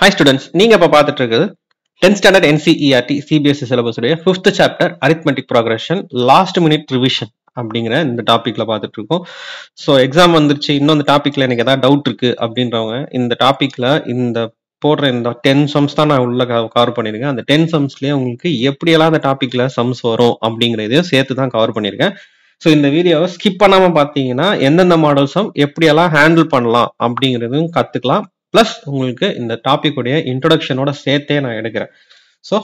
Hi students, நீங்க இப்ப பார்த்துட்டு இருக்குது 10th standard NCERT CBSE syllabus உடைய 5th chapter arithmetic progression last minute revision அப்படிங்கிற இந்த டாபிக்ல பார்த்துட்டு இருக்கோம். ஸோ எக்ஸாம் வந்துருச்சு, இன்னும் இந்த டாபிக்ல எனக்கு ஏதாவது டவுட் இருக்கு அப்படின்றவங்க இந்த டாபிக்ல இந்த போடுற இந்த 10 சம்ஸ் தான் நான் உள்ள கவர் பண்ணியிருக்கேன். அந்த 10 சம்ஸ்லயே உங்களுக்கு எப்படியெல்லாம் அந்த டாபிக்ல சம்ஸ் வரும் அப்படிங்கிறதையும் சேர்த்து தான் கவர் பண்ணியிருக்கேன். ஸோ இந்த வீடியோவை ஸ்கிப் பண்ணாம பார்த்தீங்கன்னா எந்தெந்த மாடல் சம் எப்படியெல்லாம் ஹேண்டில் பண்ணலாம் அப்படிங்கிறதும் கத்துக்கலாம். பிளஸ் உங்களுக்கு இந்த டாபிக் உடைய இன்ட்ரோடக்ஷனோட சேர்த்தே நான் எடுக்கிறேன். ஸோ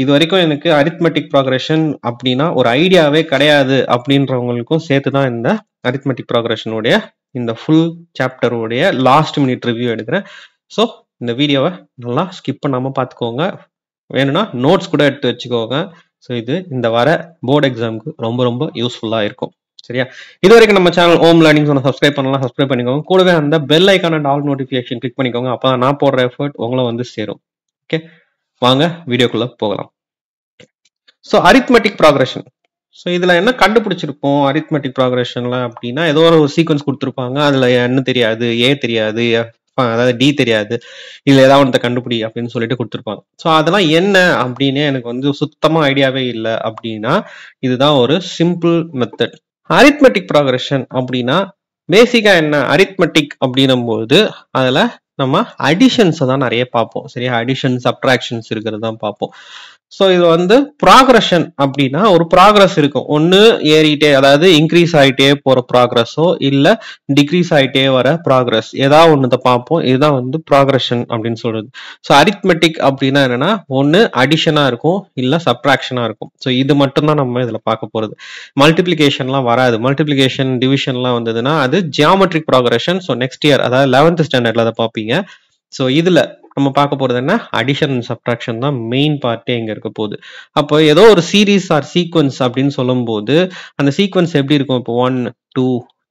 இது வரைக்கும் எனக்கு அரித்மெட்டிக் ப்ராக்ரெஷன் அப்படின்னா ஒரு ஐடியாவே கிடையாது அப்படின்றவங்களுக்கும் சேர்த்து தான் இந்த அரித்மெட்டிக் ப்ராக்ரெஷனுடைய இந்த ஃபுல் சாப்டருடைய லாஸ்ட் மினிட் ரிவ்யூ எடுக்கிறேன். ஸோ இந்த வீடியோவை நல்லா ஸ்கிப் பண்ணாமல் பார்த்துக்கோங்க. வேணும்னா நோட்ஸ் கூட எடுத்து வச்சுக்கோங்க. ஸோ இது இந்த வர போர்டு எக்ஸாமுக்கு ரொம்ப ரொம்ப யூஸ்ஃபுல்லாக இருக்கும். சரியா? இது வரைக்கும் நம்ம சேனல் ஹோம் லேர்னிங் சப்ஸ்கிரைப் பண்ணலாம், சப்ஸ்கிரைப் பண்ணிக்கோங்க. கூடவே அந்த பெல் ஐக்கான ஆல் நோட்டிஃபிகேஷன் கிளிக் பண்ணிக்கோங்க. அப்போ நான் போடுற எஃபர்ட் உங்களை வந்து சேரும். ஓகே, வாங்க வீடியோக்குள்ள போகலாம். So arithmetic progression. ஸோ இதுல என்ன கண்டுபிடிச்சிருப்போம் அரித்மெட்டிக் ப்ராக்ரெஷன்ல அப்படின்னா, ஏதோ ஒரு சீக்வன்ஸ் கொடுத்துருப்பாங்க, அதுல என்ன தெரியாது, ஏ தெரியாது, அதாவது டி தெரியாது, இதுல ஏதாவது ஒன்றத்தை கண்டுபிடி அப்படின்னு சொல்லிட்டு கொடுத்துருப்பாங்க. ஸோ அதெல்லாம் என்ன அப்படின்னு எனக்கு வந்து சுத்தமா ஐடியாவே இல்லை அப்படின்னா, இதுதான் ஒரு சிம்பிள் மெத்தட். அரித்மெட்டிக் ப்ராக்ரெஷன் அப்படின்னா பேசிக்கா என்ன, அரித்மெட்டிக் அப்படின்னும் போது அதுல நம்ம அடிஷன்ஸை தான் நிறைய பார்ப்போம். சரியா? அடிஷன் சப்ட்ராக்ஷன்ஸ் இருக்கிறது தான் பார்ப்போம். ஸோ இது வந்து ப்ராக்ரஷன் அப்படின்னா ஒரு ப்ராக்ரஸ் இருக்கும். ஒன்று ஏறிட்டே, அதாவது இன்க்ரீஸ் ஆகிட்டே போற ப்ராக்ரஸோ இல்லை டிக்ரீஸ் ஆகிட்டே வர ப்ராக்ரஸ், ஏதாவது ஒன்றத்தை பார்ப்போம். இதுதான் வந்து ப்ராக்ரஷன் அப்படின்னு சொல்றது. ஸோ அரித்மெட்டிக் அப்படின்னா என்னன்னா, ஒன்று அடிஷனா இருக்கும் இல்லை சப்ட்ராக்ஷனா இருக்கும். ஸோ இது மட்டும்தான் நம்ம இதில் பார்க்க போறது. மல்டிப்ளிகேஷன்லாம் வராது. மல்டிப்ளிகேஷன் டிவிஷன்லாம் வந்ததுன்னா அது geometric progression. So next year, அதாவது 11th ஸ்டாண்டர்ட்ல அதை பார்ப்பீங்க. ஸோ இதுல நம்ம பார்க்க போறது என்ன, அடிஷன் அண்ட் சப்ட்ராக்ஷன் தான் மெயின் பார்ட்டே இங்க இருக்க போகுது. அப்போ ஏதோ ஒரு சீரீஸ் ஆர் சீக்வன்ஸ் அப்படின்னு சொல்லும் போது அந்த சீக்வன்ஸ் எப்படி இருக்கும், இப்போ 1 2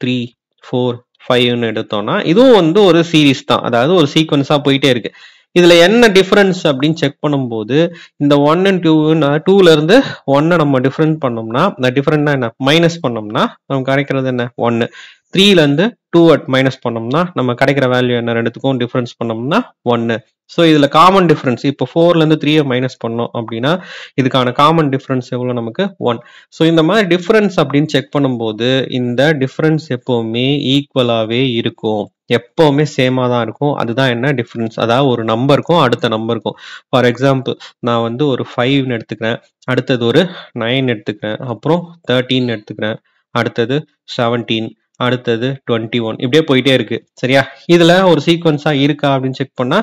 3 4 5ன்னு எடுத்தோம்னா இதுவும் வந்து ஒரு சீரீஸ் தான், அதாவது ஒரு சீக்வன்ஸா போயிட்டே இருக்கு. இதுல என்ன டிஃபரன்ஸ் அப்படின்னு செக் பண்ணும்போது இந்த 1 and 2ல இருந்து 1 நம்ம டிஃபரன்ஸ் பண்ணோம்னா, இந்த டிஃபரன்ட்னா என்ன, மைனஸ் பண்ணோம்னா நமக்கு கிடைக்கிறது என்ன, 1. 3ல இருந்து 2 மைனஸ் பண்ணோம்னா நம்ம கிடைக்கிற வேல்யூ என்ன, ரெண்டுத்துக்கும் டிஃபரன்ஸ் பண்ணோம்னா 1. ஸோ இதுல காமன் டிஃபரன்ஸ், இப்போ 4ல இருந்து 3 மைனஸ் பண்ணோம் அப்படின்னா இதுக்கான காமன் டிஃபரன்ஸ் எவ்வளவு, நமக்கு 1. ஸோ இந்த மாதிரி டிஃபரன்ஸ் அப்படின்னு செக் பண்ணும்போது இந்த டிஃபரன்ஸ் எப்பவுமே ஈக்குவலாவே இருக்கும், எப்பவுமே சேமா தான் இருக்கும். அதுதான் என்ன டிஃபரன்ஸ், அதாவது ஒரு நம்பருக்கும் அடுத்த நம்பருக்கும். ஃபார் எக்ஸாம்பிள் நான் வந்து ஒரு 5 எடுத்துக்கிறேன், அடுத்தது ஒரு 9 எடுத்துக்கிறேன், அப்புறம் 13 எடுத்துக்கிறேன், அடுத்தது 17, அடுத்தது 21, இப்படியே போயிட்டே இருக்கு. சரியா? இதுல ஒரு சீக்வன்ஸா இருக்கா அப்படின்னு செக் பண்ணா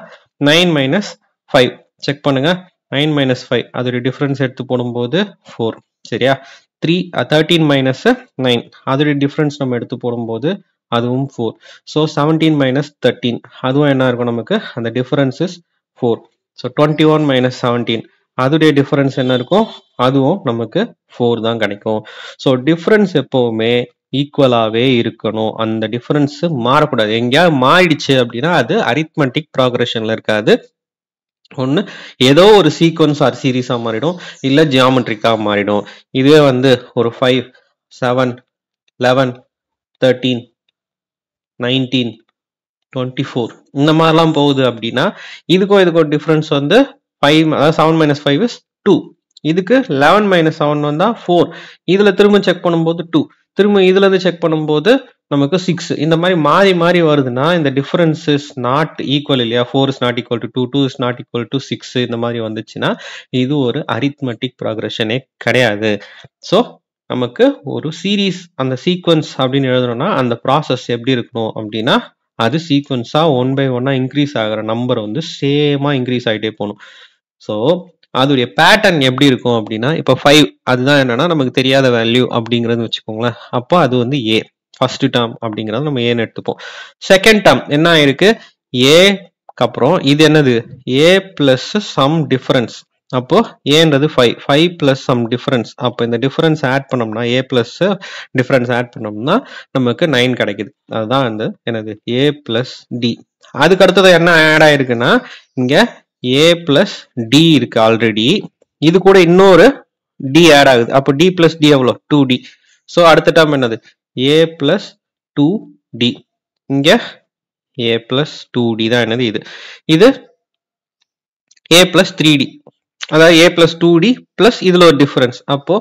9 மைனஸ் 5 செக் பண்ணுங்க. 9 மைனஸ் 5 அதோட டிஃபரன்ஸ் எடுத்து போடும்போது 4. சரியா? 13 மைனஸ் 9 அதோட டிஃபரன்ஸ் நம்ம எடுத்து போடும்போது அதுவும் 4. ஸோ 17 மைனஸ் 13 அதுவும் என்ன இருக்கும், நமக்கு அந்த டிஃபரன்ஸ் இஸ் 4. ஸோ 21 மைனஸ் 17 அதோடைய டிஃபரன்ஸ் என்ன இருக்கும், அதுவும் நமக்கு 4 தான் கிடைக்கும். ஸோ டிஃபரன்ஸ் எப்பவுமே ஈக்குவலாவே இருக்கணும், அந்த டிஃபரன்ஸ் மாறக்கூடாது. எங்கேயாவது மாறிடுச்சு அப்படின்னா அது அரித்மெட்டிக் ப்ராக்ரெஷன்ல இருக்காது. ஒன்று ஏதோ ஒரு சீக்வன்ஸ் ஆர் சீரீஸா மாறிடும், இல்ல ஜியாமெட்ரிக்கா மாறிடும். இதுவே வந்து ஒரு 5 7 11 13 19 24 இந்த மாதிரிலாம் போகுது அப்படின்னா இதுக்கும் டிஃபரன்ஸ் வந்து 5, அதாவது 7 மைனஸ் 5 இஸ் 2. இதுக்கு 11 மைனஸ் 7 வந்தா 4. இதுல திரும்ப செக் பண்ணும்போது 2, திரும்ப இதுல இருந்து செக் பண்ணும்போது நமக்கு 6. இந்த மாதிரி மாறி மாறி வருதுன்னா இந்த டிஃபரன்ஸ் இஸ் நாட் ஈக்குவல் இல்லையா. 4 is not equal to 2, 2 is not equal to 6 இந்த மாதிரி வந்துச்சுன்னா இது ஒரு அரித்மெட்டிக் ப்ராக்ரெஷனே கிடையாது. ஸோ நமக்கு ஒரு சீரீஸ், அந்த சீக்வன்ஸ் அப்படின்னு எழுதணும்னா அந்த ப்ராசஸ் எப்படி இருக்கணும் அப்படின்னா, அது சீக்வன்ஸா 1 by 1 இன்க்ரீஸ் ஆகிற நம்பர் வந்து சேமா இன்க்ரீஸ் ஆகிட்டே போகணும். ஸோ அதோடைய பேட்டர்ன் எப்படி இருக்கும் அப்படின்னா, இப்போ 5 அதுதான் என்னன்னா நமக்கு தெரியாத வேல்யூ அப்படிங்கிறது வச்சுக்கோங்களேன். அப்போ அது வந்து ஏ ஃபர்ஸ்ட் டேர்ம் அப்படிங்கிறது நம்ம ஏன்னு எடுத்துப்போம். செகண்ட் டேர்ம் என்ன ஆயிருக்கு, ஏக்கு அப்புறம் இது என்னது, ஏ பிளஸ் சம் டிஃபரன்ஸ். அப்போ ஏன்றது 5 பிளஸ் சம் டிஃபரன்ஸ். அப்போ இந்த டிஃபரன்ஸ் ஆட் பண்ணோம்னா, ஏ பிளஸ் டிஃபரன்ஸ் ஆட் பண்ணோம்னா நமக்கு 9 கிடைக்குது. அதுதான் வந்து என்னது, ஏ பிளஸ் டி. அதுக்கு அடுத்தது என்ன ஆட் ஆயிருக்குன்னா, இங்க ஏ பிளஸ் டி இருக்கு ஆல்ரெடி, இது கூட இன்னொரு டி ஆட் ஆகுது. அப்போ டி பிளஸ் டி எவ்வளோ, 2d. ஸோ அடுத்த டேர்ம் என்னது, ஏ பிளஸ் 2d. இங்க a plus 2d தான் என்னது, இது a plus 3d, அதாவது a plus 2d plus இதுல ஒரு டிஃபரன்ஸ். அப்போ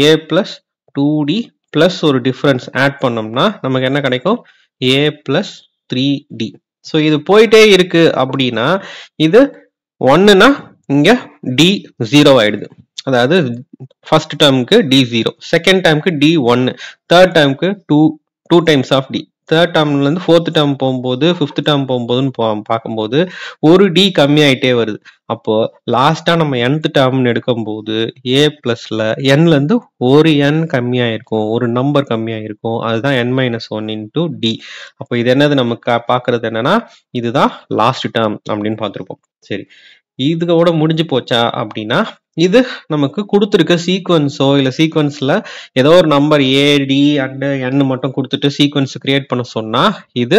a plus 2d plus ஒரு டிஃபரன்ஸ் ஆட் பண்ணோம்னா நமக்கு என்ன கிடைக்கும்? a plus 3d. ஸோ இது போயிட்டே இருக்கு அப்படின்னா இது 1னா இங்க d 0 ஆயிடுது. அதாவது ஃபர்ஸ்ட் டேர்முக்கு d 0, செகண்ட் டேர்முக்கு d 1, தேர்ட் டேர்முக்கு 2 டைம்ஸ் ஆஃப் d. தேர்ட் டேர்ம்ல இருந்து ஃபோர்த் டேர்ம் போகும்போது ஃபிஃப்த் டேர்ம் போகும்போதுன்னு பார்க்கும்போது ஒரு டி கம்மியாயிட்டே வருது. அப்போ லாஸ்டா நம்ம nth டேர்ம்னு எடுக்கும்போது a பிளஸ்ல nல இருந்து ஒரு n கம்மியாயிருக்கும், ஒரு நம்பர் கம்மியாயிருக்கும். அதுதான் n-1 இன்டூ டி. அப்போ இது என்னது நமக்கு பாக்குறது என்னன்னா இதுதான் லாஸ்ட் டேர்ம் அப்படின்னு பார்த்திருப்போம். சரி, இதோட முடிஞ்சு போச்சா அப்படின்னா இது நமக்கு கொடுத்துருக்க சீக்வன்ஸோ இல்ல சீக்வன்ஸ்ல ஏதோ ஒரு number A D and N மட்டும் கொடுத்துட்டு சீக்வன்ஸ் கிரியேட் பண்ண சொன்னா இது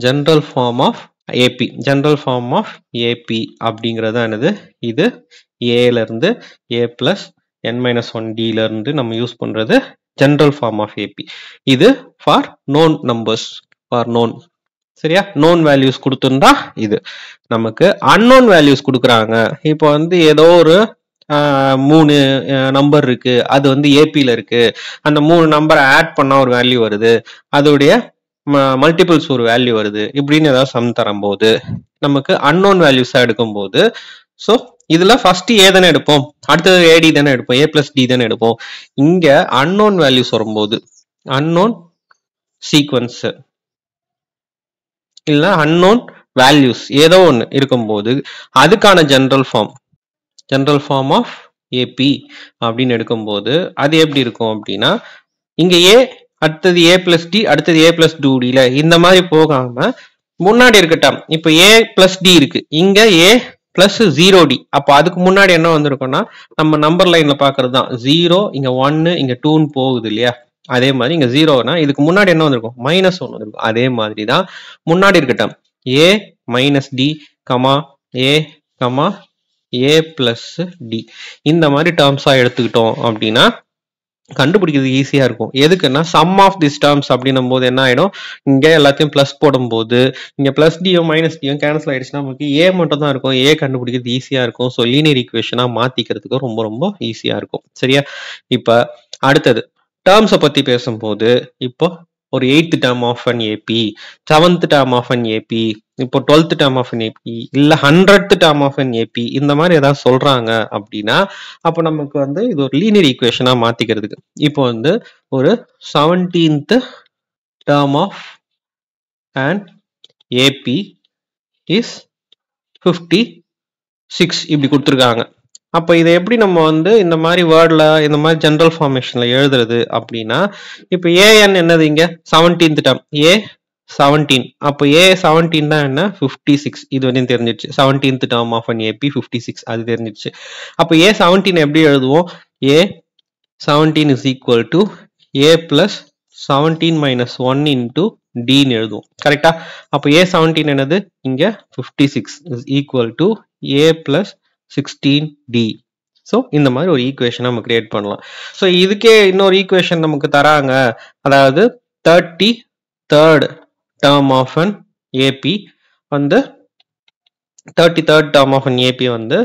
general form of AP. General form of AP அப்படிங்கறது என்னது? இது ஏல இருந்து ஏ பிளஸ் n-1d ல இருந்து நம்ம யூஸ் பண்றது ஜெனரல் ஃபார்ம் ஆஃப் ஏபி. இது for known numbers, for known. சரியா? நோன் வேல்யூஸ் கொடுத்துருந்தா இது. நமக்கு அன்னோன் வேல்யூஸ் கொடுக்குறாங்க. இப்போ வந்து ஏதோ ஒரு 3 நம்பர் இருக்கு, அது வந்து ஏபில இருக்கு. அந்த 3 நம்பரை ஆட் பண்ணா ஒரு வேல்யூ வருது, அதோடைய மல்டிபிள்ஸ் ஒரு வேல்யூ வருது, இப்படின்னு ஏதாவது சம் தரும்போது நமக்கு அன்னோன் வேல்யூஸா எடுக்கும் போது, ஸோ இதுல ஃபர்ஸ்ட் ஏ தானே எடுப்போம், அடுத்தது ஏடி தானே எடுப்போம், ஏ பிளஸ் டி தானே எடுப்போம். இங்க அன்னோன் வேல்யூஸ் வரும்போது, அன்னோன் சீக்வன்ஸ் இல்ல அன்னோன் வேல்யூஸ் ஏதோ ஒன்று இருக்கும்போது அதுக்கான ஜெனரல் ஃபார்ம் ஆஃப் ஏபி அப்படின்னு எடுக்கும்போது அது எப்படி இருக்கும் அப்படின்னா, இங்க ஏ அடுத்தது ஏ பிளஸ் டி அடுத்தது ஏ பிளஸ் டூ டில இந்த மாதிரி போகாம முன்னாடி இருக்கட்டும். இப்ப ஏ பிளஸ் டி இருக்கு, இங்க ஏ பிளஸ் 0d. அப்போ அதுக்கு முன்னாடி என்ன வந்திருக்கும்னா நம்ம நம்பர் லைன்ல பாக்குறது தான் 0, இங்க 1, இங்க 2ன்னு போகுது இல்லையா? அதே மாதிரி இங்க 0னா இதுக்கு முன்னாடி என்ன வந்திருக்கும்? -1 வந்திருக்கும். அதே மாதிரி தான் முன்னாடி இருக்கட்டும் a minus D comma A comma A plus D இந்த மாதிரி டேர்ம்ஸா எடுத்துக்கிட்டோம் அப்படின்னா கண்டுபிடிக்கிறது ஈஸியா இருக்கும். எதுக்குன்னா சம் ஆஃப் திஸ் டேர்ம்ஸ் அப்படின்னும் போது என்ன ஆயிடும், இங்க எல்லாத்தையும் பிளஸ் போடும்போது இங்க பிளஸ் டியும் மைனஸ் டியும் கேன்சல் ஆயிடுச்சுன்னா நமக்கு ஏ மட்டும் தான் இருக்கும். ஏ கண்டுபிடிக்கிறது ஈஸியா இருக்கும். ஸோ லீனியர் ஈக்குவேஷனா மாத்திக்கிறதுக்கு ரொம்ப ரொம்ப ஈஸியா இருக்கும். சரியா? இப்ப அடுத்தது டேர்ம்ஸை பத்தி பேசும்போது இப்போ ஒரு 8th term of an AP, 7th term of an AP, இப்போ 12th term of an AP, இல்ல 100th term of an AP இந்த மாதிரி ஏதாவது சொல்றாங்க அப்படின்னா அப்போ நமக்கு வந்து இது ஒரு லீனியர் ஈக்குவேஷனா மாத்திக்கிறதுக்கு இப்போ வந்து ஒரு 17th term of an AP is 56 இப்படி கொடுத்துருக்காங்க. அப்போ இதை எப்படி நம்ம வந்து இந்த மாதிரி வேர்ட்ல இந்த மாதிரி ஜெனரல் ஃபார்மேஷன்ல எழுதுறது அப்படின்னா, இப்போ ஏஎன் என்னது இங்க 17th டேர்ம் ஏ 17, அப்போ ஏ 17 தான் என்ன 56, இது வரையும் தெரிஞ்சிருச்சு. 17th term of an AB 56 அது தெரிஞ்சிருச்சு. அப்போ ஏ 17 எப்படி எழுதுவோம்? A 17 is equal to a plus 17 minus 1 into டின்னு எழுதுவோம். கரெக்டா? அப்போ ஏ 17 என்னது இங்க 56 is equal to a plus 16d. So இந்த மாதிரி ஒரு ஈக்குவேஷன் நம்ம கிரியேட் பண்ணலாம். ஸோ இதுக்கே இன்னொரு ஈக்குவேஷன் நமக்கு தராங்க, அதாவது 33rd term of an AP வந்து 33rd term of an AP வந்து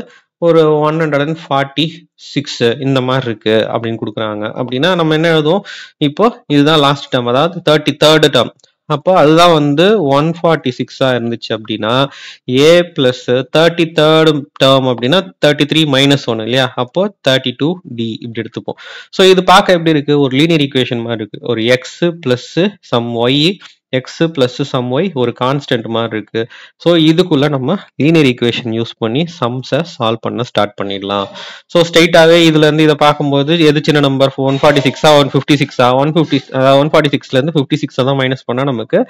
ஒரு 146 இந்த மாதிரி இருக்கு அப்படின்னு கொடுக்குறாங்க. அப்படின்னா நம்ம என்ன எழுதுவோம்? இப்போ இதுதான் லாஸ்ட் டேர்ம், அதாவது 33rd term. அப்போ அதுதான் வந்து 146 இருந்துச்சு அப்படின்னா ஏ பிளஸ் 33rd டேர்ம் அப்படின்னா 33 மைனஸ் 1 இல்லையா? அப்போ 32d இப்படி எடுத்துப்போம். ஸோ இது பார்க்க எப்படி இருக்கு? ஒரு லீனியர் ஈக்குவேஷன் மாதிரி இருக்கு. ஒரு X plus sum Y, X plus sum Y ஒரு கான்ஸ்டன்ட் மாதிரி இருக்கு. ஸோ இதுக்குள்ள நம்ம லீனியர் ஈக்குவேஷன் யூஸ் பண்ணி சம்ஸை சால்வ் பண்ண ஸ்டார்ட் பண்ணிடலாம். ஸோ ஸ்ட்ரைட்டாவே இதுல இருந்து இதை பார்க்கும்போது எது சின்ன நம்பர் 146 156 146ல இருந்து 56 தான் மைனஸ் பண்ணா நமக்கு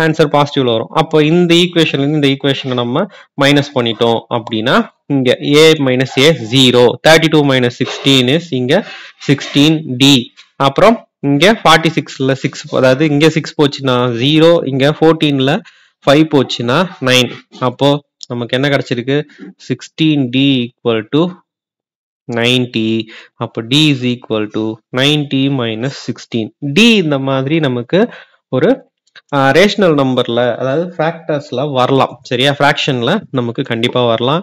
ஆன்சர் பாசிட்டிவ்ல வரும். அப்போ இந்த ஈக்குவேஷன்ல இருந்து இந்த ஈக்குவேஷனை நம்ம மைனஸ் பண்ணிட்டோம் அப்படின்னா இங்க a minus a 0, 32 minus 16 is இங்க 16d. அப்புறம் இங்க 46ல 6, அதாவது இங்க 6 போச்சுன்னா 0, இங்க 14ல 5 போச்சுன்னா 9. அப்போ நமக்கு என்ன கிடைச்சிருக்கு? 16d equal to 90. அப்போ d is equal to 90 minus 16. d இந்த மாதிரி நமக்கு ஒரு ரேஷனல் நம்பர்ல அதாவது ஃபேக்டர்ஸ்ல வரலாம் சரியா, ஃபிராக்ஷன்ல நமக்கு கண்டிப்பா வரலாம்,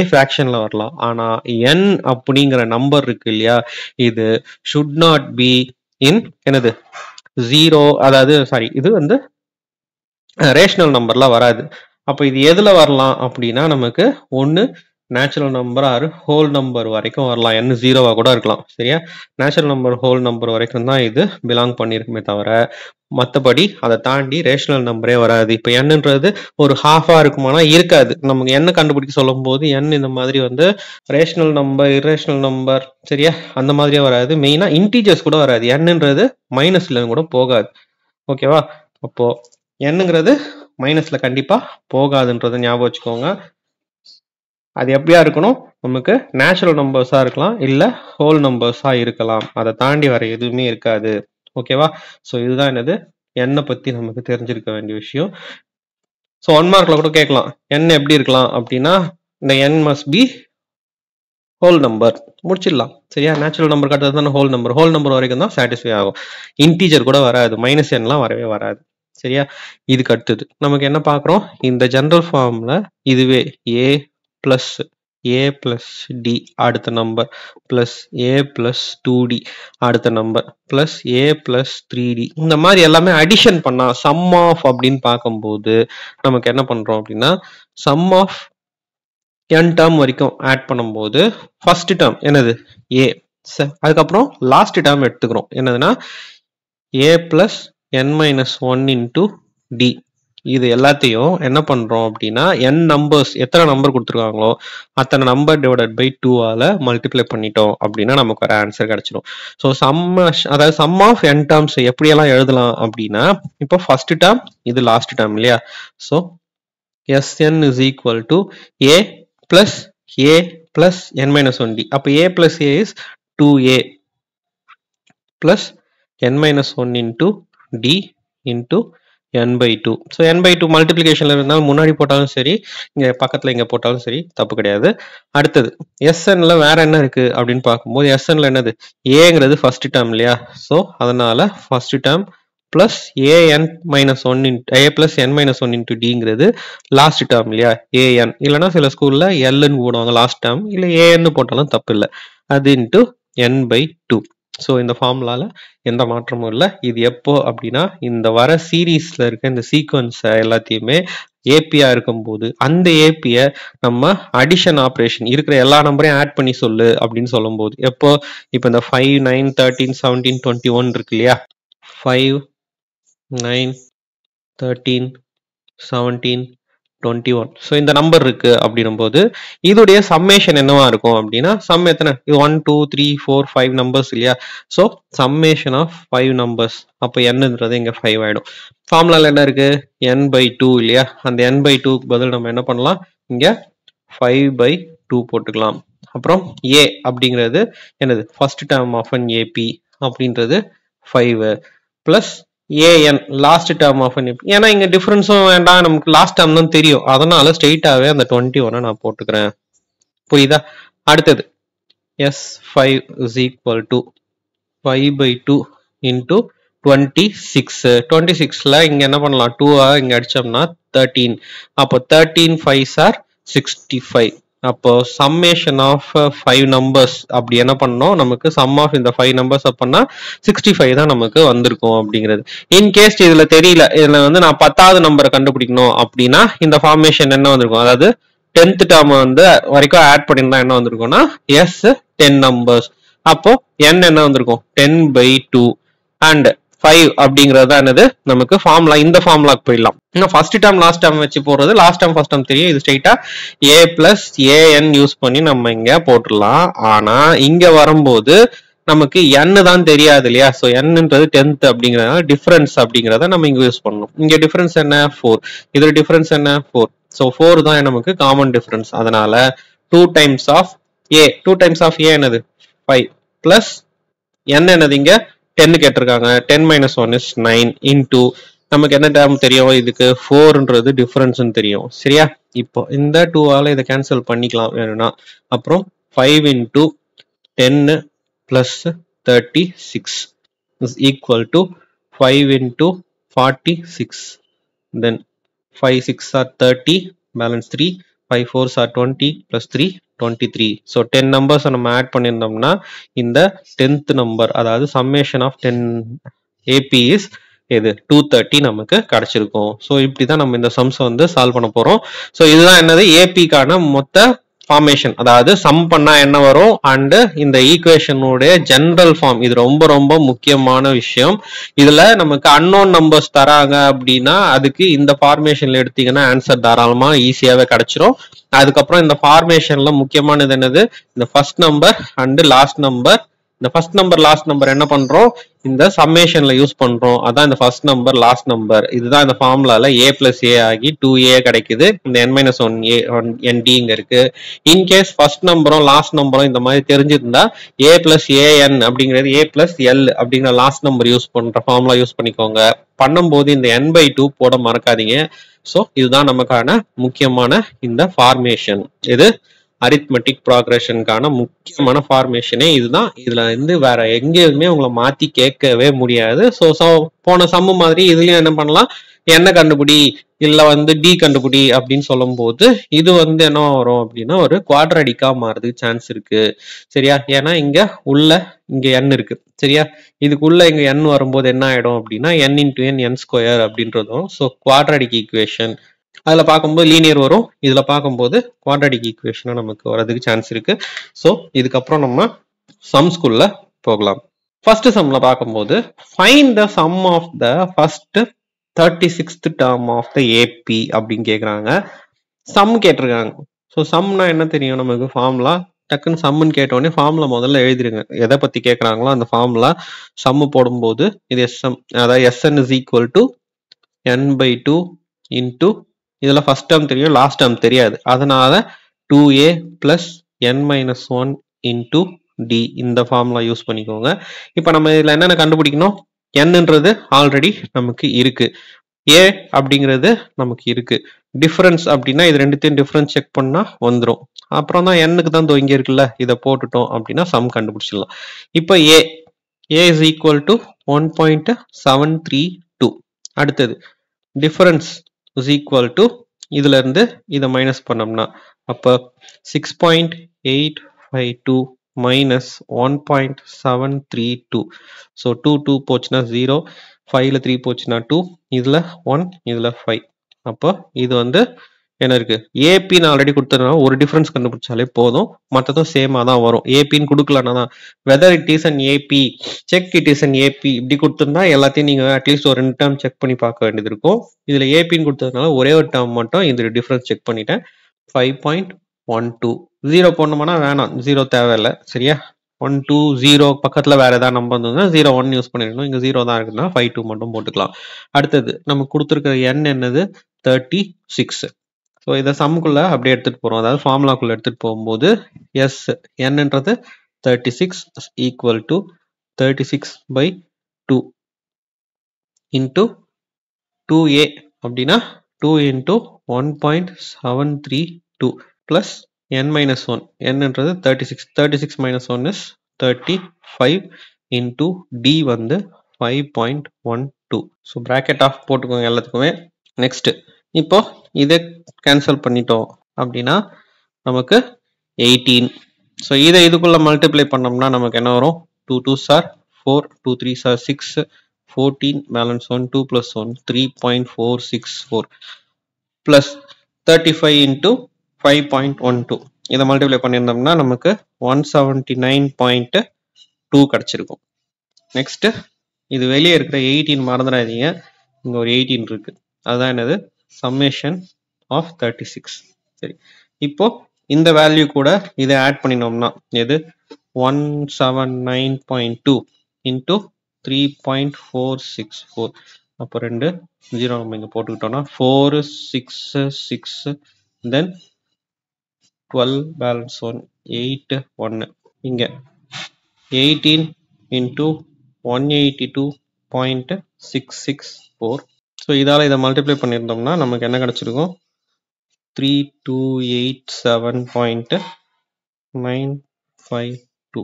ஃபிராக்ஷன்ல வரலாம். ஆனா n அப்படிங்கிற நம்பர் இருக்கு இல்லையா, இது ஷுட் நாட் பி இன் என்னது 0, அதாவது சாரி இது வந்து ரேஷனல் நம்பர்ல வராது. அப்போ இது எதுல வரலாம் அப்படின்னா நமக்கு ஒன்னு நேச்சுரல் நம்பர் ஆறு ஹோல் நம்பர் வரைக்கும் வரலாம், n 0வா கூட இருக்கலாம் சரியா. நேச்சுரல் நம்பர் ஹோல் நம்பர் வரைக்கும் தான் இது பிலாங் பண்ணிருக்குமே தவிர மற்றபடி அதை தாண்டி ரேஷனல் நம்பரே வராது. இப்போ என்னன்றது ஒரு ஹாஃபா இருக்குமானா இருக்காது. நமக்கு என்ன கண்டுபிடிக்க சொல்லும் போது n இந்த மாதிரி வந்து ரேஷனல் நம்பர் இரேஷனல் நம்பர் சரியா அந்த மாதிரியே வராது. மெயினா இன்டீஜர்ஸ் கூட வராது, என்னன்றது மைனஸ்ல கூட போகாது ஓகேவா. அப்போ என்னங்கிறது மைனஸ்ல கண்டிப்பா போகாதுன்றதை ஞாபகம் வச்சுக்கோங்க. அது எப்படியா இருக்கணும், நமக்கு நேச்சுரல் நம்பர்ஸா இருக்கலாம் இல்ல ஹோல் நம்பர்ஸா இருக்கலாம், அதை தாண்டி வர எதுவுமே இருக்காது ஓகேவா. ஸோ இதுதான் என்னது n பத்தி நமக்கு தெரிஞ்சிருக்க வேண்டிய விஷயம். ஸோ 1 மார்க்ல கூட கேட்கலாம் n எப்படி இருக்கலாம் அப்படின்னா இந்த n must be whole number முடிச்சிடலாம் சரியா. நேச்சுரல் நம்பர் கட்டுறது தானே ஹோல் நம்பர் வரைக்கும் தான் சாட்டிஸ்ஃபை ஆகும், இன்டீஜர் கூட வராது, மைனஸ் என்லாம் வரவே வராது சரியா. இதுக்கு அடுத்தது நமக்கு என்ன பார்க்குறோம், இந்த ஜெனரல் ஃபார்ம்ல இதுவே a plus d அடுத்த number plus a plus 2d அடுத்த number plus a plus 3d இந்த மாதிரி எல்லாமே அடிஷன் பண்ணா சம் ஆஃப் அப்படின்னு பார்க்கும்போது நமக்கு என்ன பண்றோம் அப்படின்னா சம் ஆஃப் n டேர்ம் வரைக்கும் ஆட் பண்ணும்போது ஃபர்ஸ்ட் டேர்ம் என்னது a, அதுக்கப்புறம் லாஸ்ட் டேர்ம் எடுத்துக்கிறோம் என்னதுன்னா a plus n minus 1 into d. இது எல்லாத்தையும் என்ன பண்றோம் அப்படின்னா n நம்பர்ஸ் எத்தனை நம்பர் கொடுத்துருக்காங்களோ அத்தனை நம்பர் டிவைடட் பை 2ஆல மல்டிப்ளை பண்ணிட்டோம் அப்படின்னா நமக்கு ஒரு ஆன்சர் கிடைச்சிடும். ஸோ அதாவது சம் ஆஃப் n டேர்ம்ஸ் எப்படியெல்லாம் எழுதலாம் அப்படின்னா இப்போ ஃபர்ஸ்ட் டேர்ம் இது லாஸ்ட் டேர்ம் இல்லையா. So Sn is equal to a plus n minus 1d. அப்போ a plus a is 2a plus n minus 1 into d into n by 2. So n by 2 மல்டிப்ளிகேஷன்ல இருந்தாலும் முன்னாடி போட்டாலும் சரி இங்க பக்கத்துல இங்க போட்டாலும் சரி தப்பு கிடையாது. அடுத்தது Snல வேற என்ன இருக்கு அப்படின்னு பார்க்கும்போது Snல என்னது ஏங்கிறது ஃபர்ஸ்ட் டேர்ம் இல்லையா. ஸோ அதனால first term plus an minus 1 into a plus n minus 1 into dங்கிறது லாஸ்ட் டேர்ம் இல்லையா an. இல்லைன்னா சில ஸ்கூல்ல எல்ன்னு போடுவாங்க லாஸ்ட் டேர்ம், இல்லை ஏன்னு போட்டாலும் தப்பு இல்லை, அது இன்ட்டு n by 2. ஸோ இந்த ஃபார்முலால எந்த மாற்றமும் இல்லை. இது எப்போ அப்படின்னா இந்த வர சீரீஸ்ல இருக்க இந்த சீக்வன்ஸை எல்லாத்தையுமே ஏபியா இருக்கும்போது அந்த ஏபியை நம்ம அடிஷன் ஆப்ரேஷன் இருக்கிற எல்லா நம்பரையும் ஆட் பண்ணி சொல்லு அப்படின்னு சொல்லும் போது எப்போ இப்போ இந்த 5 9 13 17 21 இருக்கு இல்லையா, 5 9 13 17 21. ஸோ இந்த நம்பர் இருக்கு அப்படின்னும் போது இதோடைய சம்மேஷன் என்னவா இருக்கும் அப்படின்னா சம் எத்தனை 1 2 3 4 5 நம்பர்ஸ் இல்லையா. ஸோ சம்மேஷன் ஆஃப் 5 நம்பர்ஸ், அப்போ என்னன்றது இங்க 5 ஆயிடும். ஃபார்முலால என்ன இருக்கு n by 2 இல்லையா, அந்த n by 2க்கு பதில் நம்ம என்ன பண்ணலாம் இங்க 5 by 2 போட்டுக்கலாம். அப்புறம் a அப்படிங்கிறது என்னது first term of an ap அப்படின்றது 5 plus an last term of an ap. ஏன்னா இங்க டிஃபரன்ஸும் வேண்டாம், நமக்கு லாஸ்ட் டேர்ம் தான் தெரியும், அதனால ஸ்ட்ரெயிட்டாவே அந்த 21 நான் போட்டுக்கிறேன் புரியுதா. அடுத்தது s5 is equal to 5 by 2 into 26. 26ல இங்க என்ன பண்ணலாம் 2 இங்க அடிச்சோம்னா 13. அப்போ 13 5s are 65. அப்போ சம்மேஷன் ஆஃப் 5 நம்பர்ஸ் அப்படி என்ன பண்ணோம் நமக்கு சம் ஆஃப் இந்த 5 நம்பர்ஸ் பண்ணா 65 தான் நமக்கு வந்திருக்கும் அப்படிங்கிறது. இன்கேஸ் இதுல தெரியல, இதுல வந்து நான் 10வது நம்பரை கண்டுபிடிக்கணும் அப்படின்னா இந்த ஃபார்மேஷன் என்ன வந்திருக்கும், அதாவது 10th டேர்ம் வந்து வரைக்கும் ஆட் பண்ணிருந்தா என்ன வந்திருக்கும்னா s 10 நம்பர்ஸ். அப்போ n என்ன வந்திருக்கும் 10 by 2 and 5 அப்படிங்கிறது தான் என்னது நமக்கு ஃபார்முலா. இந்த ஃபார்முலாக்கு போயிடலாம். இன்னும் ஃபர்ஸ்ட் டேர்ம் லாஸ்ட் டேர்ம் வச்சு போடுறது, லாஸ்ட் டேர்ம் ஃபர்ஸ்ட் டேர்ம் தெரியும், இது ஸ்ட்ரைட்டா a பிளஸ் an யூஸ் பண்ணி நம்ம இங்க போட்டுடலாம். ஆனா இங்க வரும்போது நமக்கு n தான் தெரியாது இல்லையா. ஸோ nன்றது 10th அப்படிங்கிறதுனால டிஃபரன்ஸ் அப்படிங்கிறத நம்ம இங்க யூஸ் பண்ணணும். இங்க டிஃபரன்ஸ் என்ன 4, இதுல டிஃபரன்ஸ் என்ன 4. ஸோ 4 தான் நமக்கு காமன் டிஃபரன்ஸ். அதனால 2 times of a, 2 times of a என்னது 5 பிளஸ் n என்னது இங்க 10 கேட்டிருக்காங்க, 10 minus 1 is 9 into நமக்கு என்ன டேர்ம் தெரியும் இதுக்கு 4ன்றது டிஃபரன்ஸ்னு தெரியும் சரியா. இப்போ இந்த 2ஆல இதை கேன்சல் பண்ணிக்கலாம் வேணும்னா. அப்புறம் 5 into 10 plus 36 is equal to 5 into 46. Then 5 6 are 30, balance 3, 5 4s are 20 plus 3 23. So 10 numbers நம்ம add பண்ணியிருந்தோம்னா இந்த 10th number அதாவது summation of 10 AP is எது 230 நமக்கு கிடைச்சிருக்கும். ஸோ இப்படிதான் நம்ம இந்த சம்ஸ் வந்து சால்வ் பண்ண போறோம். ஸோ இதுதான் என்னது ஏபிக்கான மொத்த ஃபார்மேஷன், அதாவது சம் பண்ணா என்ன வரும் அண்ட் இந்த ஈக்குவேஷனுடைய ஜெனரல் ஃபார்ம். இது ரொம்ப ரொம்ப முக்கியமான விஷயம். இதுல நமக்கு அன்னோன் நம்பர்ஸ் தராங்க அப்படின்னா அதுக்கு இந்த ஃபார்மேஷன்ல எடுத்தீங்கன்னா ஆன்சர் தாராளமா ஈஸியாவே கிடைச்சிரும். அதுக்கப்புறம் இந்த ஃபார்மேஷன்ல முக்கியமானது என்னது, இந்த first number and last number. இந்த ஃபர்ஸ்ட் நம்பர் லாஸ்ட் நம்பர் என்ன பண்றோம், இந்த சம்மேஷன்ல யூஸ் பண்றோம். அதான் இந்த ஃபர்ஸ்ட் நம்பர் லாஸ்ட் நம்பர். இதுதான் இந்த ஃபார்முலால a பிளஸ் ஏ ஆகி 2a கிடைக்குது. இந்த n-1a nd இங்க இருக்கு. இன்கேஸ் ஃபர்ஸ்ட் நம்பரும் லாஸ்ட் நம்பரும் இந்த மாதிரி தெரிஞ்சிருந்தா a பிளஸ் an அப்படிங்கிறது a பிளஸ் எல் அப்படிங்கிற லாஸ்ட் நம்பர் யூஸ் பண்ற ஃபார்முலா யூஸ் பண்ணிக்கோங்க. பண்ணும்போது இந்த n/2 போட மறக்காதீங்க. ஸோ இதுதான் நமக்கான முக்கியமான இந்த ஃபார்மேஷன். இது அரித்மெட்டிக் ப்ராக்ரஷனுக்கான முக்கியமான ஃபார்மேஷனே இதுதான். இதுல இருந்து வேற எங்கேயுமே உங்களை மாத்தி கேட்கவே முடியாது. ஸோ போன சம்மு மாதிரி இதுலயும் என்ன பண்ணலாம், என்ன கண்டுபிடி இல்ல வந்து டி கண்டுபிடி அப்படின்னு சொல்லும் போது இது வந்து என்ன வரும் அப்படின்னா ஒரு குவாட்ராடிக்கா மாறதுக்கு சான்ஸ் இருக்கு. சரியா, ஏன்னா இங்க உள்ள இங்க n இருக்கு. சரியா, இதுக்குள்ள இங்க n வரும்போது என்ன ஆயிடும் அப்படின்னா n இன்டூ n ஸ்கொயர் அப்படின்றதும். ஸோ குவாட்ராடிக் ஈக்குவேஷன் அதுல பார்க்கும்போது லீனியர் வரும், இதுல பார்க்கும்போது குவாட்ராடிக் ஈக்குவேஷனா நமக்கு வரதுக்கு சான்ஸ் இருக்கு. ஸோ இதுக்கப்புறம் நம்ம சம்ஸ்குள்ள போகலாம். ஃபர்ஸ்ட் சம்ல பார்க்கும்போது find the sum of the first 36th term of the AP அப்படின்னு கேட்குறாங்க. சம் கேட்டிருக்காங்க. ஸோ சம்னா என்ன தெரியும் நமக்கு, ஃபார்முலா. டக்குன்னு சம்முன்னு கேட்டோடனே ஃபார்முலா முதல்ல எழுதிருங்க. எதை பத்தி கேட்குறாங்களோ அந்த ஃபார்முலா சம்மு போடும்போது இது எஸ்எம், அதாவது SN is equal to n/2 into இதுல ஃபர்ஸ்ட் டேர்ம் தெரியும், லாஸ்ட் டேர்ம் தெரியாது. அதனால 2a plus n-1 into D இந்த ஃபார்முலா யூஸ் பண்ணிக்கோங்க. இப்போ நம்ம இதுல என்னென்ன கண்டுபிடிக்கணும், என்னன்றது ஆல்ரெடி நமக்கு இருக்கு, ஏ அப்படிங்கிறது நமக்கு இருக்கு. டிஃபரன்ஸ் அப்படின்னா இது ரெண்டுத்தையும் டிஃபரன்ஸ் செக் பண்ணா வந்துடும். அப்புறம் தான் எண்ணுக்கு தான் இங்க இருக்குல்ல, இதை போட்டுட்டோம் அப்படின்னா சம் கண்டுபிடிச்சிடலாம். இப்போ ஏ இஸ் ஈக்குவல் டு 1.732. அடுத்தது டிஃபரன்ஸ் is equal to இதுல இருந்து இதை மைனஸ் பண்ணோம்னா அப்ப 6.852 minus 1.732. ஸோ 2 போச்சுன்னா 0, 5ல 3 போச்சுன்னா 2, இதுல 1, இதுல 5. அப்போ இது வந்து என்ன இருக்கு, ஏபின்னு ஆல்ரெடி கொடுத்ததுனால ஒரு டிஃபரன்ஸ் கண்டுபிடிச்சாலே போதும், மற்றதும் சேமா தான் வரும். ஏபின்னு கொடுக்கலன்னா தான் whether it is an AB check it is an AB இப்படி கொடுத்துருந்தா எல்லாத்தையும் நீங்க அட்லீஸ்ட் ஒரு 2 டேர்ம் செக் பண்ணி பார்க்க வேண்டியது இருக்கும். இதுல ஏபின்னு கொடுத்ததுனால ஒரே ஒரு டேர்ம் மட்டும் இந்த டிஃபரன்ஸ் செக் பண்ணிட்டேன். 5.12 0 போடணும்னா வேணாம், 0 தேவையில்லை. சரியா, 1 2 0 பக்கத்துல வேற ஏதாவது நம்பர் இருந்ததுன்னா 0 1 யூஸ் பண்ணிடணும். இங்க 0 தான் இருக்குன்னா 5 2 மட்டும் போட்டுக்கலாம். அடுத்தது நமக்கு கொடுத்துருக்கிற n என்னது 36. ஸோ இதை சம்முக்குள்ள அப்படியே எடுத்துட்டு போறோம், அதாவது ஃபார்முலாக்குள்ள எடுத்துட்டு போகும்போது எஸ் என்னன்றது 36 ஈக்குவல் டு 36/2 இன்டூ 2a அப்படின்னா 2 இன்டூ 1.732 பிளஸ் n-1. என்னன்றது 36, 36 minus 1 is 35 இன்டூ டி வந்து 5.12. ஸோ பிராக்கெட் ஆஃப் போட்டுக்கோங்க எல்லாத்துக்குமே. நெக்ஸ்ட் இப்போ இதை கேன்சல் பண்ணிட்டோம் அப்படின்னா நமக்கு 18. ஸோ இதை இதுக்குள்ள மல்டிப்ளை பண்ணோம்னா நமக்கு என்ன வரும், 2 2s are 4, 2 3s are 6, 14 balance 1, 2 plus 1 3.464 plus 35 into 5.12. இதை மல்டிப்ளை பண்ணியிருந்தோம்னா நமக்கு 179.2 கிடைச்சிருக்கும். நெக்ஸ்ட் இது வெளியே இருக்கிற 18 மறந்துடாதீங்க, இங்க ஒரு 18 இருக்கு, அதுதான் என்னது சம்மேஷன் ஆஃப் 36. சரி, இப்போ இந்த வேல்யூ கூட இதை ஆட் பண்ணினோம்னா எது 179.2 இன்டூ 3.464. அப்போ 2 0 நம்ம இங்க போட்டுக்கிட்டோம்னா 4 6 6 தென் 12 பேலன்ஸ் 1 8 1. இங்க 18 இன்டூ 182.664. ஸோ இதால இதை மல்டிப்ளை பண்ணியிருந்தோம்னா நமக்கு என்ன கிடைச்சிருக்கும், 3287.952.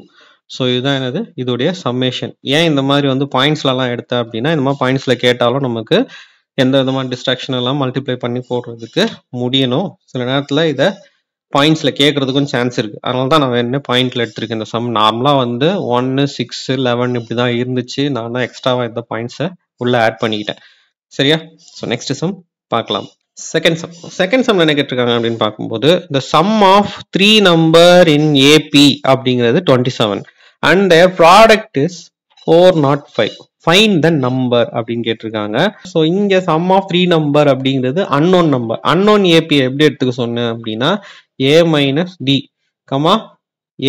ஸோ இதுதான் என்னது இதோடைய சம்மேஷன். ஏன் இந்த மாதிரி வந்து பாயிண்ட்ஸ்லாம் எடுத்த அப்படின்னா இந்த மாதிரி பாயிண்ட்ஸ்ல கேட்டாலும் நமக்கு எந்த விதமான டிஸ்ட்ராக்ஷன் எல்லாம் மல்டிப்ளை பண்ணி போடுறதுக்கு முடியணும். சில நேரத்தில் இதை பாயிண்ட்ஸ்ல கேட்கறதுக்கும் சான்ஸ் இருக்கு. அதனால தான் நான் என்ன பாயிண்ட்ல எடுத்திருக்கேன். இந்த சம் நார்மலா வந்து 1, 6, 11 இப்படிதான் இருந்துச்சு. நான் தான் எக்ஸ்ட்ராவா இந்த பாயிண்ட்ஸை உள்ள ஆட் பண்ணிக்கிட்டேன். சரியா? ஸோ நெக்ஸ்ட் சம் பார்க்கலாம். செகண்ட் சம் என்ன கேட்டிருக்காங்க அப்படின்னு பார்க்கும்போது the sum of 3 number in AP அப்படிங்கிறது 27 and their product is 405. Find the number அப்படின்னு கேட்டிருக்காங்க. ஸோ இங்க sum of 3 number அப்படிங்கிறது unknown number. unknown AP எப்படி எடுத்துக்க சொன்னேன் அப்படின்னா a minus d,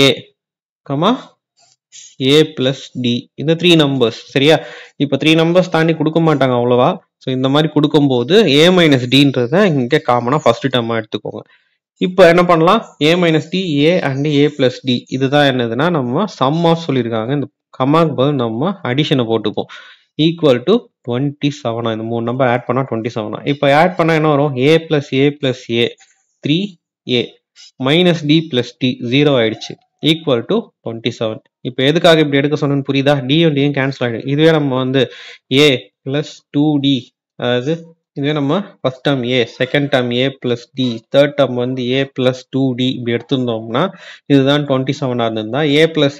a, a plus d, இந்த 3 numbers. சரியா? இப்போ 3 numbers தாண்டி கொடுக்க மாட்டாங்க அவ்வளவா. ஸோ இந்த மாதிரி கொடுக்கும்போது a minus dன்றத இங்கே காமனாக ஃபர்ஸ்ட் டேர்மா எடுத்துக்கோங்க. இப்போ என்ன பண்ணலாம்? a minus d, a and a plus d இதுதான் என்னதுன்னா நம்ம சம் ஆஃப் சொல்லியிருக்காங்க. இந்த கமாக்கு பதில் நம்ம அடிஷனை போட்டுப்போம். Equal to 27. இந்த 3 நம்பர் ஆட் பண்ணால் 27. இப்போ ஆட் பண்ணால் என்ன வரும்? a plus a plus a 3a minus d plus d 0 ஆயிடுச்சு. Equal to 27. இப்போ எதுக்காக இப்படி எடுக்க சொன்னு புரியுதா? d and d கேன்சல் ஆகிடும். இதுவே நம்ம வந்து a plus 2d, அதாவது இதுவே நம்ம first term a, second term a plus d, third term வந்து a plus 2d இப்படி எடுத்திருந்தோம்னா இதுதான் 27 இருந்திருந்தா a plus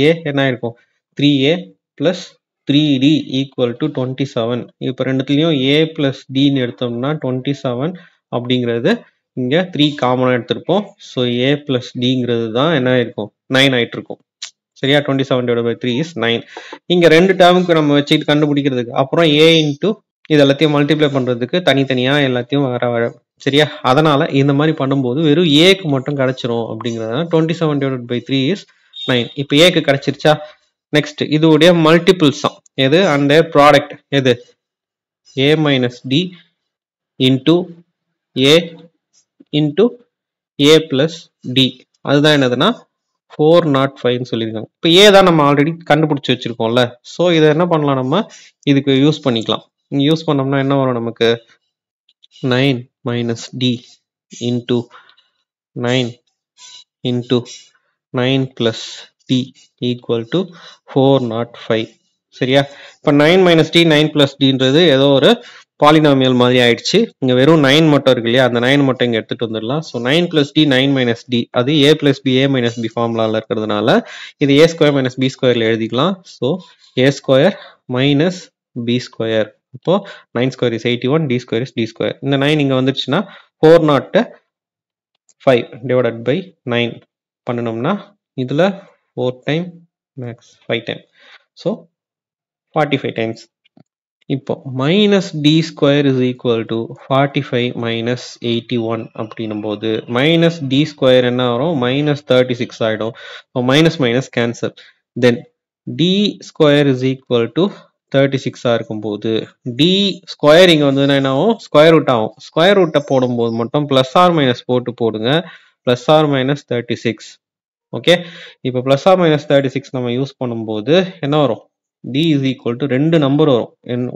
a என்ன ஆயிருக்கும்? 3a plus 3d equal to 27. இப்போ ரெண்டுத்துலையும் a plus d எடுத்தோம்னா 27 அப்படிங்கிறது இங்க 3 காமனா எடுத்திருப்போம். ஸோ a plus dங்கிறது தான் என்ன ஆயிருக்கும்? 9 ஆயிட்டு இருக்கும். சரியா? 27 divided by 3 is 9. இங்க ரெண்டு டேர்முக்கு நம்ம வச்சுட்டு கண்டுபிடிக்கிறதுக்கு அப்புறம் a இன்டூ இது எல்லாத்தையும் மல்டிப்ளை பண்றதுக்கு தனித்தனியா எல்லாத்தையும் வர சரியா? அதனால இந்த மாதிரி பண்ணும்போது வெறும் ஏக்கு மட்டும் கிடைச்சிரும் அப்படிங்கிறதுனால 27 divided by 3 is 9. இப்போ ஏக்கு கிடைச்சிருச்சா? நெக்ஸ்ட் இதோடைய மல்டிபிள்ஸ் தான் எது? அண்ட் ப்ராடக்ட் எது? a minus d into a into a plus d, அதுதான் என்னதுன்னா 405 சொல்லியிருக்காங்க. இப்போ ஏ தான் நம்ம ஆல்ரெடி கண்டுபிடிச்சி வச்சிருக்கோம்ல. ஸோ இதை என்ன பண்ணலாம்? நம்ம இதுக்கு யூஸ் பண்ணிக்கலாம். இங்க யூஸ் பண்ணோம்னா என்ன வரும் நமக்கு? 9 minus d into 9 into 9 plus d equal to 405. சரியா? இப்போ 9 minus d 9 plus dன்றது ஏதோ ஒரு பாலினாமியல் மாதிரி ஆயிடுச்சு. இங்க வெறும் 9 மட்டும் இருக்கு இல்லையா? அந்த 9 மட்டும் இங்க எடுத்துட்டு வந்துடலாம். So 9 plus d 9 minus d அது a plus b a minus b ஃபார்முலால இருக்கிறதுனால இது a ஸ்கொயர் மைனஸ் b ஸ்கொயர்ல எழுதிக்கலாம். So a square minus b square. இப்போ 9 square is 81, d square is d square. இந்த 9 இங்க வந்துருச்சுன்னா 405 டிவைடட் பை 9 பண்ணணும்னா இதுல 4 time max 5 time. So 45 times. இப்போ minus d square is equal to 45 minus 81 அப்படின்னும் போது மைனஸ் டி ஸ்கொயர் என்ன வரும்? மைனஸ் 36 ஆயிடும். Minus minus cancel. Then D square is equal to 36 இருக்கும்போது டி ஸ்கொயர் இங்க வந்து என்ன ஆகும்? ஸ்கொயர் ரூட் ஆகும். ஸ்கொயர் ரூட்டை போடும்போது மட்டும் பிளஸ் ஆர் மைனஸ் போட்டு போடுங்க. Plus or minus 36. ஓகே, இப்போ பிளஸ் ஆர் மைனஸ் 36 நம்ம யூஸ் பண்ணும்போது என்ன வரும்? d is equal to ரெண்டு நம்பர் வரும்.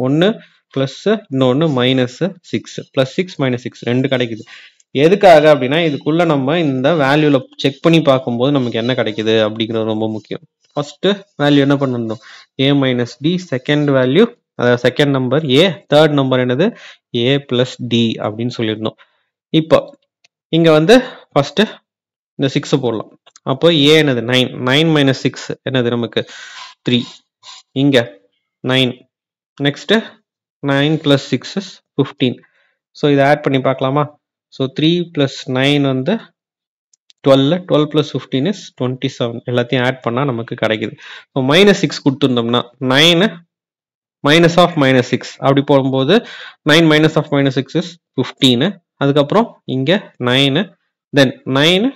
ஒன்னு பிளஸ் இன்னொன்னு மைனஸ் 6. பிளஸ் 6 மைனஸ் 6 ரெண்டு கிடைக்குது. எதுக்காக அப்படின்னா இதுக்குள்ள நம்ம இந்த வேல்யூல செக் பண்ணி பார்க்கும்போது நமக்கு என்ன கிடைக்குது அப்படிங்கிறது ரொம்ப முக்கியம். ஃபர்ஸ்ட் வேல்யூ என்ன பண்ணிருந்தோம்? a minus d, second value அதாவது second number a, third number என்னது? a பிளஸ் டி அப்படின்னு சொல்லியிருந்தோம். இப்போ இங்க வந்து ஃபர்ஸ்ட் இந்த 6 போடலாம். அப்போ a என்னது? 9. 9 மைனஸ் 6 என்னது நமக்கு? 3. இங்க 9. Next 9 plus 6 is 15. ஸோ இதை ஆட் பண்ணி பார்க்கலாமா? ஸோ 3 பிளஸ் 9 வந்து 12. 12 பிளஸ் 15 is 27. எல்லாத்தையும் ஆட் பண்ணா நமக்கு கிடைக்குது. ஸோ மைனஸ் 6 கொடுத்துருந்தோம்னா 9 மைனஸ் ஆஃப் மைனஸ் 6 அப்படி போடும்போது 9 மைனஸ் ஆஃப் மைனஸ் 6 is 15. அதுக்கப்புறம் இங்க 9, தென் 9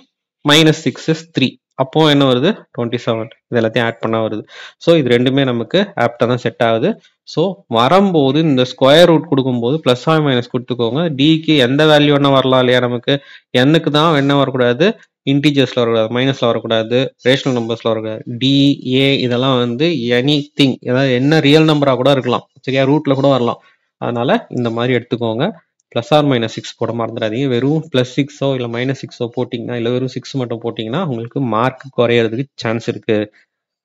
மைனஸ் 6 is 3. அப்போ என்ன வருது? 27. இது எல்லாத்தையும் ஆட் பண்ணா வருது. ஸோ இது ரெண்டுமே நமக்கு ஆப்டா தான் செட் ஆகுது. ஸோ வரும்போது இந்த ஸ்கொயர் ரூட் கொடுக்கும்போது பிளஸ் ஆர் மைனஸ் கொடுத்துக்கோங்க. டிக்கு எந்த வேல்யூ என்ன வரலாம் இல்லையா? நமக்கு என்னுக்கு தான் என்ன வரக்கூடாது? இன்டீஜர்ஸ்ல வரக்கூடாது, மைனஸ்ல வரக்கூடாது, ரேஷனல் நம்பர்ஸ்ல வரக்கூடாது. டி, ஏ இதெல்லாம் வந்து எனி திங், ஏதாவது என்ன ரியல் நம்பரா கூட இருக்கலாம். சரியா? ரூட்ல கூட வரலாம். அதனால இந்த மாதிரி எடுத்துக்கோங்க. பிளஸ் ஆர் மைனஸ் 6 போட மறந்துடாதீங்க. வெறும் பிளஸ் 6ஓ இல்லை மைனஸ் 6ஓ போட்டிங்கன்னா இல்லை வெறும் 6 மட்டும் போட்டிங்கன்னா உங்களுக்கு மார்க் குறையிறதுக்கு சான்ஸ் இருக்கு.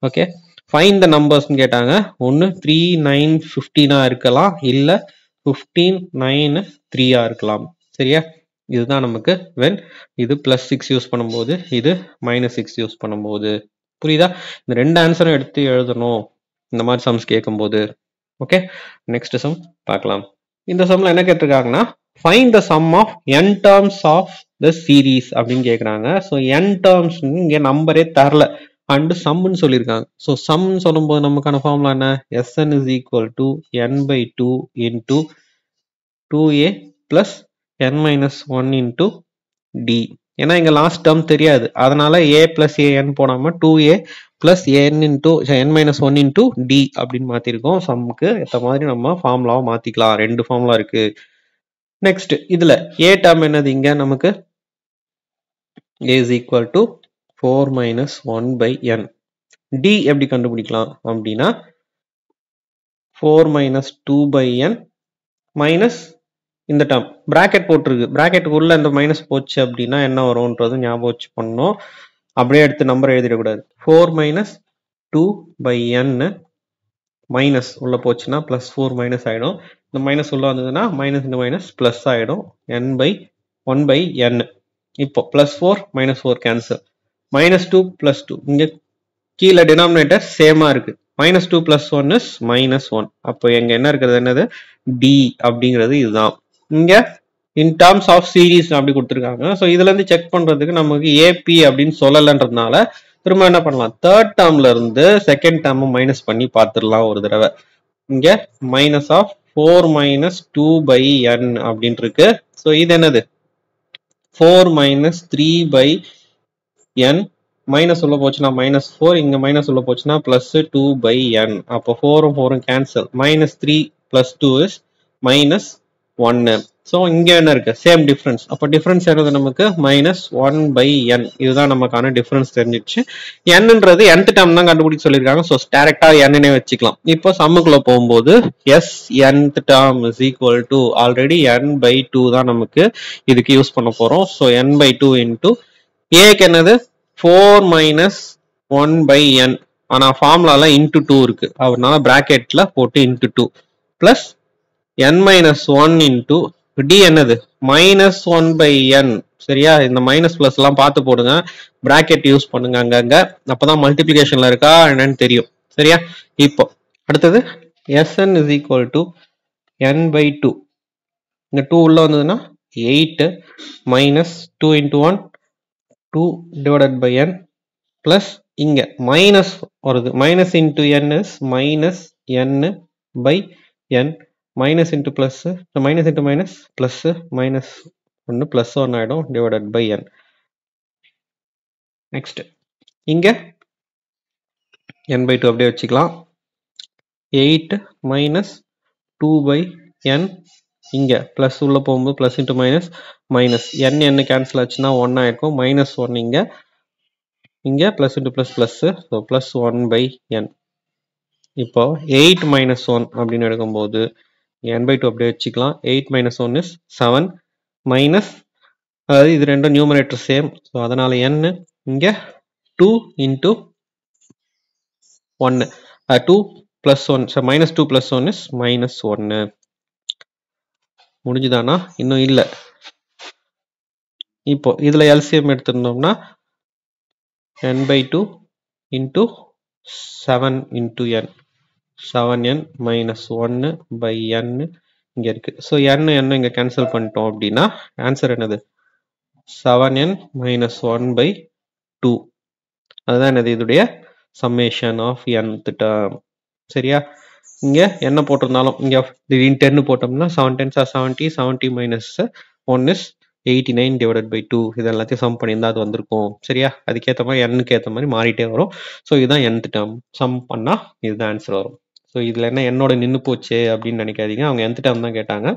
ஓகே, ஃபைண்ட் த நம்பர்ஸ்னு கேட்டாங்க. ஒன்று 3, 9, 15 இருக்கலாம், இல்லை 15, 9, 3 இருக்கலாம். சரியா, இதுதான் நமக்கு வென் இது +6 யூஸ் பண்ணும்போது இது -6 யூஸ் பண்ணும்போது. புரியுதா? இந்த ரெண்டு ஆன்சரும் எடுத்து எழுதணும் இந்த மாதிரி சம்ஸ் கேட்கும்போது. ஓகே, நெக்ஸ்ட் சம் பார்க்கலாம். இந்த சம்ல என்ன கேட்டிருக்காங்கன்னா, find the sum of n terms of the series அப்படின்னு கேட்குறாங்க. ஸோ n டேர்ம்ஸ் இங்கே நம்பரே தரல அண்ட் சம்னு சொல்லியிருக்காங்க. ஸோ சம்னு சொல்லும்போது நமக்கான ஃபார்முலா என்ன? Sn is equal to n/2 into 2a plus n minus 1 into d. ஏன்னா இங்க லாஸ்ட் டேர்ம் தெரியாது, அதனால a plus an போடாம 2a plus n into n minus 1 into d அப்படின்னு மாத்திருக்கோம். சம்முக்கு ஏற்ற மாதிரி நம்ம ஃபார்முலாவை மாத்திக்கலாம். ரெண்டு ஃபார்முலா இருக்கு. நெக்ஸ்ட் இதுல a டேர்ம் என்னது? இங்க நமக்கு a is equal to 4 minus 1 by n. d எப்படி கண்டுபிடிக்கலாம் அப்படின்னா 4 minus 2 by n minus இந்த டேர்ம் பிராக்கெட் போட்டிருக்கு, பிராக்கெட்டுக்குள்ள இந்த மைனஸ் போச்சு அப்படின்னா என்ன வரும்ன்றது ஞாபகம் வச்சு பண்ணணும். அப்படியே எடுத்து நம்பர் எழுதிடக்கூடாது. 4 minus 2 by n மைனஸ் உள்ள போச்சுன்னா +4 மைனஸ் ஆயிடும். இந்த மைனஸ் உள்ள வந்ததுன்னா மைனஸ் இந்த மைனஸ் பிளஸ் ஆயிடும். n/1 by n. இப்போ +4 -4 கேன்சல். -2 +2 இங்க கீழே டினாமினேட்டர் சேமா இருக்கு. -2 + 1 is -1. அப்போ எங்க என்ன இருக்கிறது? என்னது? d அப்படிங்கிறது இதுதான். இங்க இன் டேர்ம்ஸ் ஆஃப் சீரீஸ் அப்படி கொடுத்துருக்காங்க. ஸோ இதுல இருந்து செக் பண்றதுக்கு நமக்கு ஏபி அப்படின்னு சொல்லலன்றதுனால திரும்ப என்ன பண்ணலாம்? தேர்ட் டேர்ம்ல இருந்து செகண்ட் டேர்ம் மைனஸ் பண்ணி பார்த்துடலாம் ஒரு தடவை. இங்க -4 - 2 by n அப்படின்னு இருக்கு. ஸோ இது என்னது? 4 - 3 by n மைனஸ் உள்ள போச்சுன்னா -4, இங்க மைனஸ் உள்ள போச்சுன்னா +2 by n. அப்போ 4 4 கேன்சல். -3 + 2 is -1. ஸோ இங்க என்ன இருக்கு? Same difference. அப்போ டிஃபரன்ஸ் என்னது நமக்கு? -1 by n. இதுதான் நமக்கான டிஃபரன்ஸ் தெரிஞ்சிடுச்சு. nன்றது nth டேர்ம் தான் கண்டுபிடிக்க சொல்லியிருக்காங்க. ஸோ டைரக்டா n வச்சுக்கலாம். இப்போ சம்முக்குள்ள போகும்போது s nth term is equal to already n/2 தான் நமக்கு இதுக்கு யூஸ் பண்ண போறோம். ஸோ n/2 into ஏக்கு என்னது? 4 - 1 by n. ஆனா ஃபார்முலால இன்டு 2 இருக்கு, அதனால பிராக்கெட்ல போட்டு into 2 plus n - 1 into d என்னது? -1 by n. சரியா, இந்த மைனஸ் பிளஸ் எல்லாம் பார்த்து போடுங்க, பிராக்கெட் யூஸ் பண்ணுங்க அங்கங்க, அப்பதான் மல்டிபிளிகேஷன்ல இருக்கா என்னன்னு தெரியும். சரியா, இப்போ அடுத்தது Sn is equal to n/2. இந்த 2 உள்ள வந்ததுன்னா 8 minus 2 into 1 2 divided by n plus இங்க மைனஸ் வருது, minus into n is minus n by n, minus into plus, minus into minus plus, minus 1 plus 1 ஆயிடும் divided by n. நெக்ஸ்ட் இங்க n/2 அப்படியே வச்சுக்கலாம். 8 minus 2 by n, இங்க plus உள்ள போகும்போது plus into minus minus, n cancel ஆச்சுன்னா 1 ஆயிருக்கும். -1 இங்க plus into plus plus, so plus 1 by n. இப்போ 8 - 1 அப்படின்னு எடுக்கும்போது n/2 அப்படியே வச்சுக்கலாம். 8 - 1 is 7 மைனஸ், அதாவது இது ரெண்டும் நியூமரேட்டர் சேம், ஸோ அதனால n இங்க 2 into 1, 2 plus 1, so -2 plus 1 is -1. முடிஞ்சுதானா? இன்னும் இல்லை. இப்போ இதுல LCM எடுத்திருந்தோம்னா n/2 into 7 into n, 7n minus 1 by n இங்க இருக்கு. ஸோ n இங்க கேன்சல் பண்ணிட்டோம் அப்படின்னா ஆன்சர் என்னது? 7n minus 1 by 2. அதுதான் என்னது? இதுடைய சம்மேஷன் ஆஃப் nth டேர்ம். சரியா, இங்க என்ன போட்டிருந்தாலும் இங்க 10 போட்டோம்னா 7 10s are 70, 70 minus 1 is 89 divided by 2. இது எல்லாத்தையும் சம் பண்ணியிருந்தா அது வந்திருக்கும். சரியா, அதுக்கேற்ற மாதிரி n ஏற்ற மாதிரி மாறிட்டே வரும். ஸோ இதுதான் nth டேர்ம். சம் பண்ணா இதுதான் ஆன்சர் வரும். ஸோ இதுல என்ன என்னோட நின்று போச்சு அப்படின்னு நினைக்காதீங்க, அவங்க nth டேர்ம் தான் கேட்டாங்க,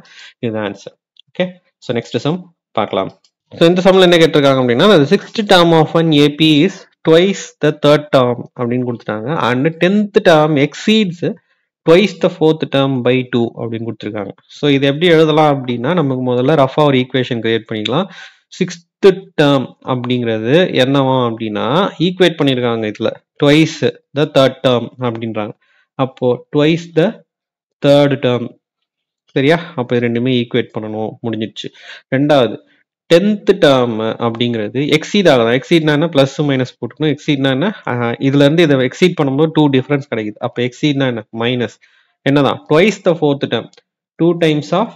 இதுதான் answer. Okay, so next sum பார்க்கலாம். ஸோ இந்த சம்ல என்ன கேட்டிருக்காங்க அப்படின்னா, sixth term of an AP is twice the third term அப்படின்னு கொடுத்துட்டாங்க. And 10th term exceeds twice the fourth term by 2 அப்படின்னு கொடுத்துருக்காங்க. ஸோ இது எப்படி எழுதலாம் அப்படின்னா, நமக்கு முதல்ல ரஃபா ஒரு ஈக்குவேஷன் கிரியேட் பண்ணிக்கலாம். டேர்ம் அப்படிங்கிறது என்னவா அப்படின்னா ஈக்குவேட் பண்ணியிருக்காங்க இதுல ட்வைஸ் த தேர்ட் டேர்ம் அப்படின்றாங்க. அப்போ ட்வைஸ் த தேர்ட் டேர்ம் சரியா? அப்போ இது ரெண்டுமே ஈக்குவேட் பண்ணணும், முடிஞ்சிடுச்சு. ரெண்டாவது 10th டேர்ம் அப்படிங்கிறது எக்ஸீட் ஆகலாம். எக்ஸீட்னா பிளஸ் மைனஸ் போட்டுக்கணும். எக்ஸீட்னா இதுல இருந்து இதை எக்ஸீட் பண்ணும்போது 2 டிஃபரன்ஸ் கிடைக்குது. அப்போ எக்ஸீட்னா என்ன? மைனஸ் என்னதான் twice the fourth term, 2 times of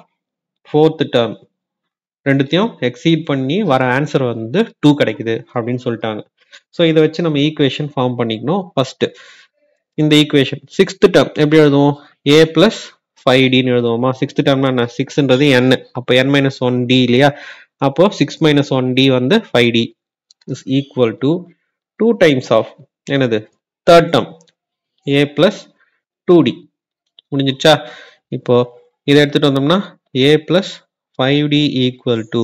fourth term, ரெண்டுத்தையும் எக்ஸீட் பண்ணி வர ஆன்சர் வந்து 2 கிடைக்குது அப்படின்னு சொல்லிட்டாங்க. ஸோ இதை வச்சு நம்ம ஈக்குவேஷன் ஃபார்ம் பண்ணிக்கணும். ஃபர்ஸ்ட் இந்த ஈக்குவேஷன் 6th டேர்ம் எப்படி எழுதுவோம்? a பிளஸ் 5dன்னு எழுதுவோமா? 6th டேர்ம்னா என்ன? 6ன்றது n, அப்போ n மைனஸ் 1d இல்லையா? அப்போ 6 மைனஸ் 1d வந்து 5d is equal to 2 times of என்னது third term a plus 2d. முடிஞ்சிச்சா? இப்போ இதை எடுத்துட்டு வந்தோம்னா a plus 5d equal to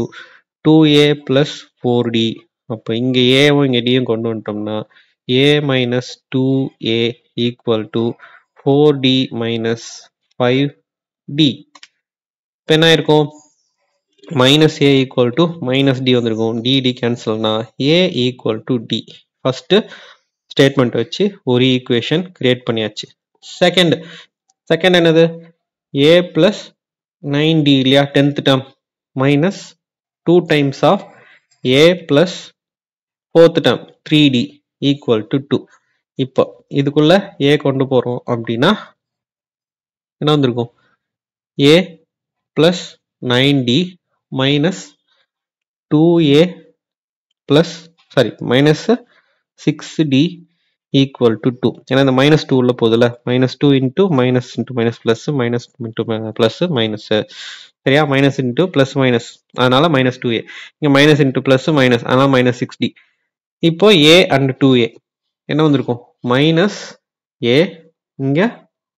2a plus 4d. அப்போ இங்க ஏவும் இங்க டியும் கொண்டு வந்துட்டோம்னா a minus 2a equal to 4d minus 5d. இப்போ என்ன இருக்கும்? Minus a equal to minus d வந்திருக்கும். dd கேன்சல்னா a equal to d. First statement வச்சு ஒரு ஈக்குவேஷன் கிரியேட் பண்ணியாச்சு. செகண்ட் என்னது? a பிளஸ் 9d இல்லையா? 10th term minus 2 times of a plus 4th term 3d equal to 2. இப்போ இதுக்குள்ள a கொண்டு போறோம் அப்படின்னா என்ன வந்திருக்கும்? a plus 9d minus 2a plus minus 6d equal to 2. ஏன்னா இந்த மைனஸ் 2 உள்ள போகுதுல, minus 2 into minus into minus plus, minus into plus minus, சரியா? மைனஸ் இன்டூ பிளஸ் மைனஸ், அதனால மைனஸ் 2a. இங்க மைனஸ் இன்டூ பிளஸ் மைனஸ், அதனால minus 6d. இப்போ a and 2a என்ன வந்திருக்கும்? மைனஸ் a, இங்க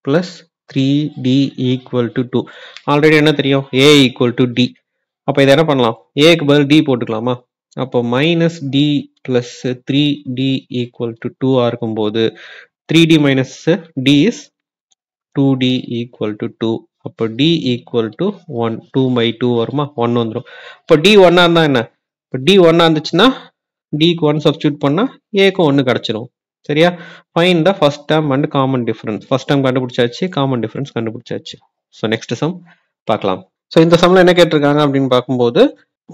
plus 3d equal to 2. Already என்ன தெரியும்? a equal to d. அப்போ இதை என்ன பண்ணலாம்? ஏக்கு பதில் d போட்டுக்கலாமா? அப்போ minus d plus 3d equal to 2 இருக்கும்போது 3d minus d is 2d equal to 2. அப்போ d ஈக்குவல் டு 1, 2 by 2 வருமா? 1 வந்துடும். இப்போ d 1 இருந்தா என்ன? இப்போ d 1 இருந்துச்சுன்னா dக்கு 1 சப்ஸ்டியூட் பண்ணா aக்கு 1 கிடைச்சிரும். சரியா? Find the first term and common difference. First term கண்டுபிடிச்சாச்சு, காமன் டிஃபரன்ஸ் கண்டுபிடிச்சாச்சு. ஸோ நெக்ஸ்ட் சம் பார்க்கலாம். ஸோ இந்த சம்ல என்ன கேட்டிருக்காங்க அப்படின்னு பார்க்கும்போது,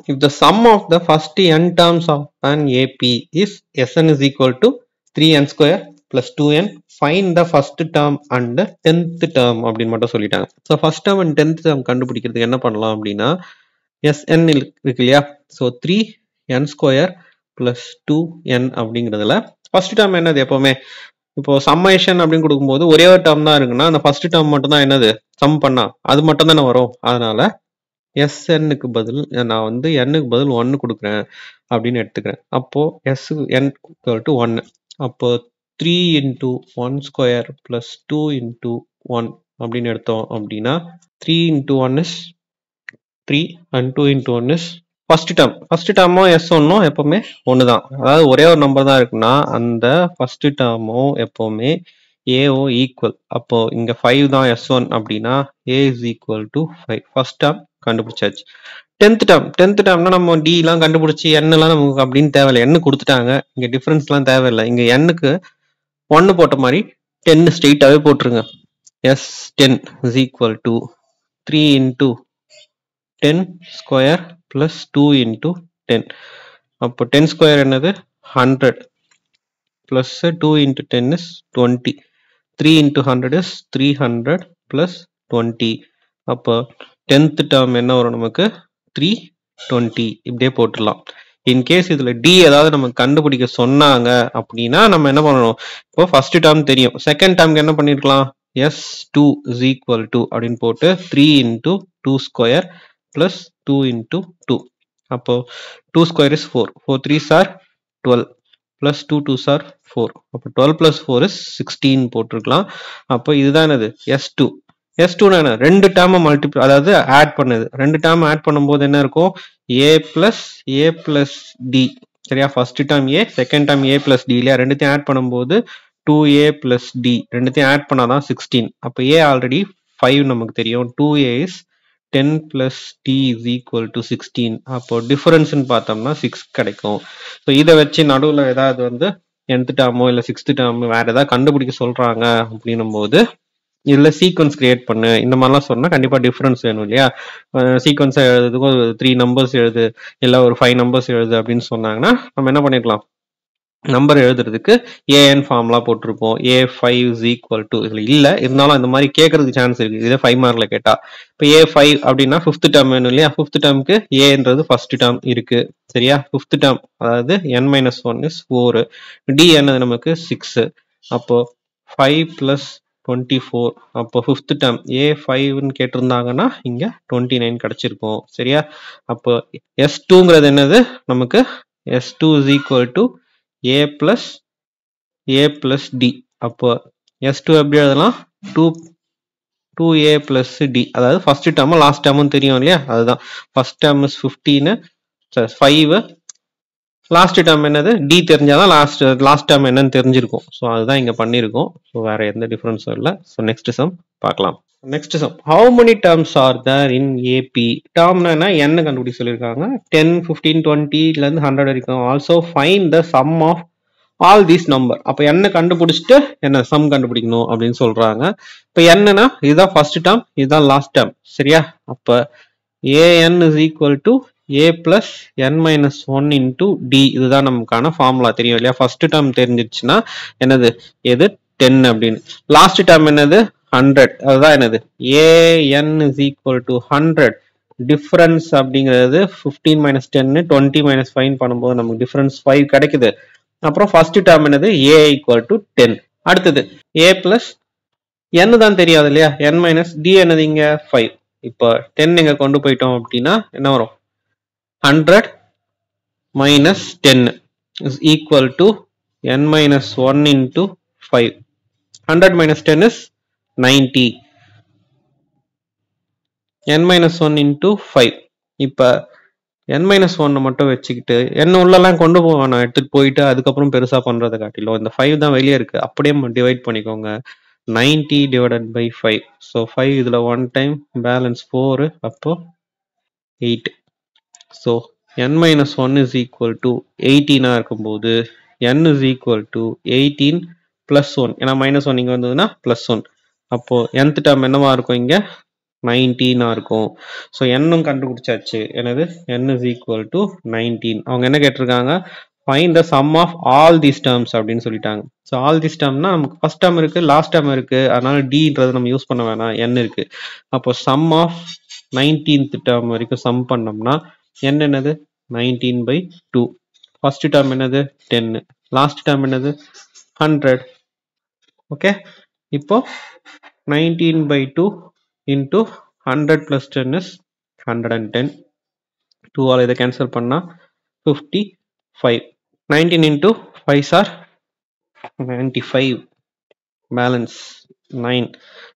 if the sum of the first n terms of an AP is Sn is equal to 3n square plus 2n, find the first term and the 10th term அப்படின்னு மட்டும் சொல்லிட்டாங்க. So first term and 10th term கண்டுபிடிக்கிறதுக்கு என்ன பண்ணலாம் அப்படின்னா, Sn இருக்கு இல்லையா? So 3n square plus 2n அப்படிங்கிறதுல ஃபர்ஸ்ட் டேர்ம் என்னது? எப்பவுமே இப்போ சம்மேஷன் அப்படின்னு கொடுக்கும்போது ஒரே ஒரு டேர்ம் தான் இருக்குன்னா அந்த ஃபர்ஸ்ட் டேர்ம் மட்டும் தான் என்னது சம் பண்ணா அது மட்டும் தானே வரும். அதனால Snக்கு பதில் நான் வந்து nக்கு பதில் 1 கொடுக்குறேன் அப்படின்னு எடுத்துக்கிறேன். அப்போ Sn equal to 1. அப்போ 3 into 1 square plus 2 into 1 அப்படின்னு எடுத்தோம் அப்படின்னா 3 into 1 is 3 and 2 into 1 is first term. First டேர்மும் S1ம் எப்பவுமே 1 தான். அதாவது ஒரே ஒரு நம்பர் தான் இருக்குன்னா அந்த ஃபர்ஸ்ட் டேர்மும் எப்பவுமே ஏஓ ஈக்குவல். அப்போ இங்க 5 தான் S1 அப்படின்னா a is equal to 5. First term கண்டுபிடிச்சாச்சு. 10th டேர்ம்னா நம்ம d எல்லாம் கண்டுபிடிச்சி n எல்லாம் நமக்கு அப்படின்னு தேவையில்லை. n கொடுத்துட்டாங்க, இங்க டிஃபரன்ஸ் எல்லாம் தேவையில்லை. இங்க nக்கு 1 போட்ட மாதிரி 10 ஸ்ட்ரெயிட்டாவே போட்டுருங்க. S10 is equal to 3 into 10 square plus 2 into 10. அப்போ 10 square என்னது? 100 plus 2 into 10 is 20. 3 into 100 is 300 plus 20. அப்போ 10th term என்ன வரும் நமக்கு? 320. இப்படியே போட்டுடலாம். இன்கேஸ் இதுல d ஏதாவது நமக்கு கண்டுபிடிக்க சொன்னாங்க அப்படின்னா நம்ம என்ன பண்ணணும்? இப்போ ஃபர்ஸ்ட் டேர்ம் தெரியும், செகண்ட் டேர்ம்க்கு என்ன பண்ணிருக்கலாம்? S2 is equal to அப்படின்னு போட்டு 3 into 2 square plus 2 into 2. அப்போ 2 square is 4. 4 3s are 12 plus 2 2s are 4. அப்போ 12 plus 4 is 16 போட்டிருக்கலாம். அப்போ இதுதான் என்னது? S2. S2 என்ன? ரெண்டு டேர்ம் மல்டிப்ளை, அதாவது ஆட் பண்ணுது. ரெண்டு டேர்ம் ஆட் பண்ணும்போது என்ன இருக்கும்? a plus d. சரியா? First term a, second term a plus d இல்லையா? ரெண்டுத்தையும் ஆட் பண்ணும்போது 2a plus d. ரெண்டுத்தையும் ஆட் பண்ணாதான் 16. அப்போ a ஆல்ரெடி 5 நமக்கு தெரியும். 2a is 10 plus t is equal to 16. அப்போ டிஃபரன்ஸ்னு பார்த்தோம்னா 6 கிடைக்கும். ஸோ இதை வச்சு நடுவில் ஏதாவது வந்து nth டேர்மோ இல்லை 6th டேர்மோ வேற ஏதாவது கண்டுபிடிக்க சொல்றாங்க அப்படின்னும் போது இதுல சீக்வன்ஸ் கிரியேட் பண்ணு இந்த மாதிரிலாம் சொன்னா கண்டிப்பா டிஃபரன்ஸ் வேணும் இல்லையா. சீக்வன்ஸை எழுதுறதுக்கு ஒரு 3 நம்பர்ஸ் எழுது இல்லை ஒரு 5 நம்பர்ஸ் எழுது அப்படின்னு சொன்னாங்கன்னா நம்ம என்ன பண்ணிருக்கலாம், நம்பர் எழுதுறதுக்கு ஏஎன் ஃபார்ம்லா போட்டிருப்போம். a5 is equal to இதுல இல்ல இருந்தாலும் அந்த மாதிரி கேட்கறதுக்கு சான்ஸ் இருக்கு. இதே 5 மார்க்ல கேட்டா இப்போ a5 அப்படின்னா 5th டேர்ம் வேணும் இல்லையா. 5th டேர்முக்கு ஏன்றது ஃபர்ஸ்ட் டேர்ம் இருக்கு சரியா. 5th டேர்ம் அதாவது n-1 is 4, d என்னது நமக்கு 6. அப்போ 5 plus 24 அப்போ 5th டேர்ம் a5ன்னு கேட்டிருந்தாங்கன்னா இங்க 29 கிடைச்சிருக்கும் சரியா. அப்போ s2ங்கிறது என்னது நமக்கு s2 is equal to a plus d. அப்போ s2 எப்படி எழுதலாம், 2a plus d. அதாவது ஃபர்ஸ்ட் டேர்ம் லாஸ்ட் டேர்மும் தெரியும் இல்லையா. அதுதான் first term is 15 5, last term என்னது d தெரிஞ்சாதான் லாஸ்ட் டேர்ம் என்னன்னு தெரிஞ்சிருக்கும். ஸோ அதுதான் இங்க பண்ணியிருக்கோம். ஸோ வேற எந்த டிஃபரன்ஸும் இல்லை. ஸோ நெக்ஸ்ட் சம் பார்க்கலாம். Next sum, how many terms are there in AP? டேர்ம்னா என்ன கண்டுபிடி சொல்லியிருக்காங்க. 10, 15, 20 ல இருந்து 100 வரைக்கும். Also find the sum of all these number. அப்போ என்ன கண்டுபிடிச்சிட்டு என்ன சம் கண்டுபிடிக்கணும் அப்படின்னு சொல்றாங்க. இப்போ என்னன்னா இதுதான் ஃபர்ஸ்ட் டேர்ம் இதுதான் லாஸ்ட் டேர்ம் சரியா. அப்போ an is equal to a plus n-1 into d. இதுதான் நமக்கான ஃபார்முலா தெரியும் இல்லையா. ஃபர்ஸ்ட் டேர்ம் தெரிஞ்சிருச்சுன்னா என்னது எது 10 அப்படின்னு. லாஸ்ட் டேர்ம் என்னது 100. அதுதான் என்னது an is equal to 100. Difference அப்படிங்கிறது 15 minus 10 20 minus 5 பண்ணும்போது நமக்கு டிஃபரன்ஸ் 5 கிடைக்குது. அப்புறம் ஃபர்ஸ்ட் டேர்ம் என்னது a equal to 10. அடுத்தது a plus n தான் தெரியாது இல்லையா. n minus d என்னது இங்க 5. இப்போ 10 இங்க கொண்டு போயிட்டோம் அப்படின்னா என்ன வரும், 100 minus 10 is equal to n minus 1 into 5. 100 minus 10 is 90. n minus 1 into 5. இப்போ n minus 1 மட்டும் வச்சுக்கிட்டு n உள்ளெல்லாம் கொண்டு போவேன் நான் எடுத்துட்டு போயிட்டு அதுக்கப்புறம் பெருசா பண்றதை காட்டிலும் இந்த 5 தான் வெளியே இருக்கு அப்படியே டிவைட் பண்ணிக்கோங்க. 90 divided by 5. ஸோ 5 இதுல 1 time பேலன்ஸ் 4 அப்போ 8. So n minus 1 is equal to 18 இருக்கும்போது n is equal to 18 plus 1. ஏன்னா மைனஸ் 1 இங்க வந்ததுன்னா plus 1. அப்போ nth டேர்ம் என்னவா இருக்கும் இங்க 19 இருக்கும். ஸோ n கண்டுபிடிச்சாச்சு. எனது n is equal to 19. அவங்க என்ன கேட்டிருக்காங்க, find the sum of all these terms அப்படின்னு சொல்லிட்டாங்க. ஸோ ஆல் திஸ் டேர்ம்னா நமக்கு ஃபர்ஸ்ட் டேர்ம் இருக்கு லாஸ்ட் டேர்ம் இருக்கு அதனால dன்றது நம்ம யூஸ் பண்ண வேணாம் n இருக்கு. அப்போ sum of 19th டேர்ம் வரைக்கும் சம் பண்ணோம்னா n என்னது 19 by 2. ஃபர்ஸ்ட் டேர்ம் என்னது 10, லாஸ்ட் டேர்ம் என்னது 100. ஓகே, இப்போ 19 by 2 into 100 plus 10 is 110. 2 all இதை கேன்சல் பண்ணா 55. 19 into 5 are 95. Balance 9.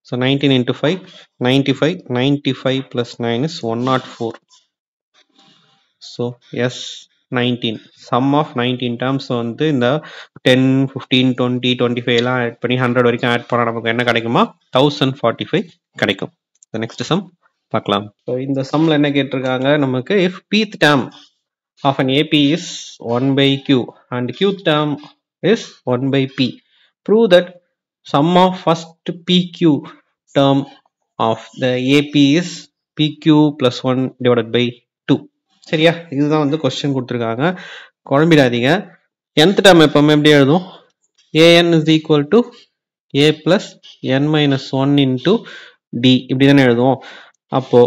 So 19 into 5 95. 95 plus 9 is 104. So yes 19. Sum of 19 terms வந்து இந்த 10, 15, 20, 25 எல்லாம் ஆட் பண்ணி 100 வரைக்கும் ஆட் பண்ணா நமக்கு என்ன கிடைக்குமா 1045 கிடைக்கும். நெக்ஸ்ட் சம் பார்க்கலாம். ஸோ இந்த சம்ல என்ன கேட்டிருக்காங்க நமக்கு, if pth term of an AP is 1 by q and qth term is 1 by p, prove that sum of first pq term of the AP is pq plus 1 divided by 2. சரியா, இதுதான் வந்து question கொடுத்துருக்காங்க. குழம்பிடாதீங்க. nth term எப்பவுமே எப்படி எழுதும், an is equal to a plus n minus 1 into d இப்படி தானே எழுதுவோம். அப்போ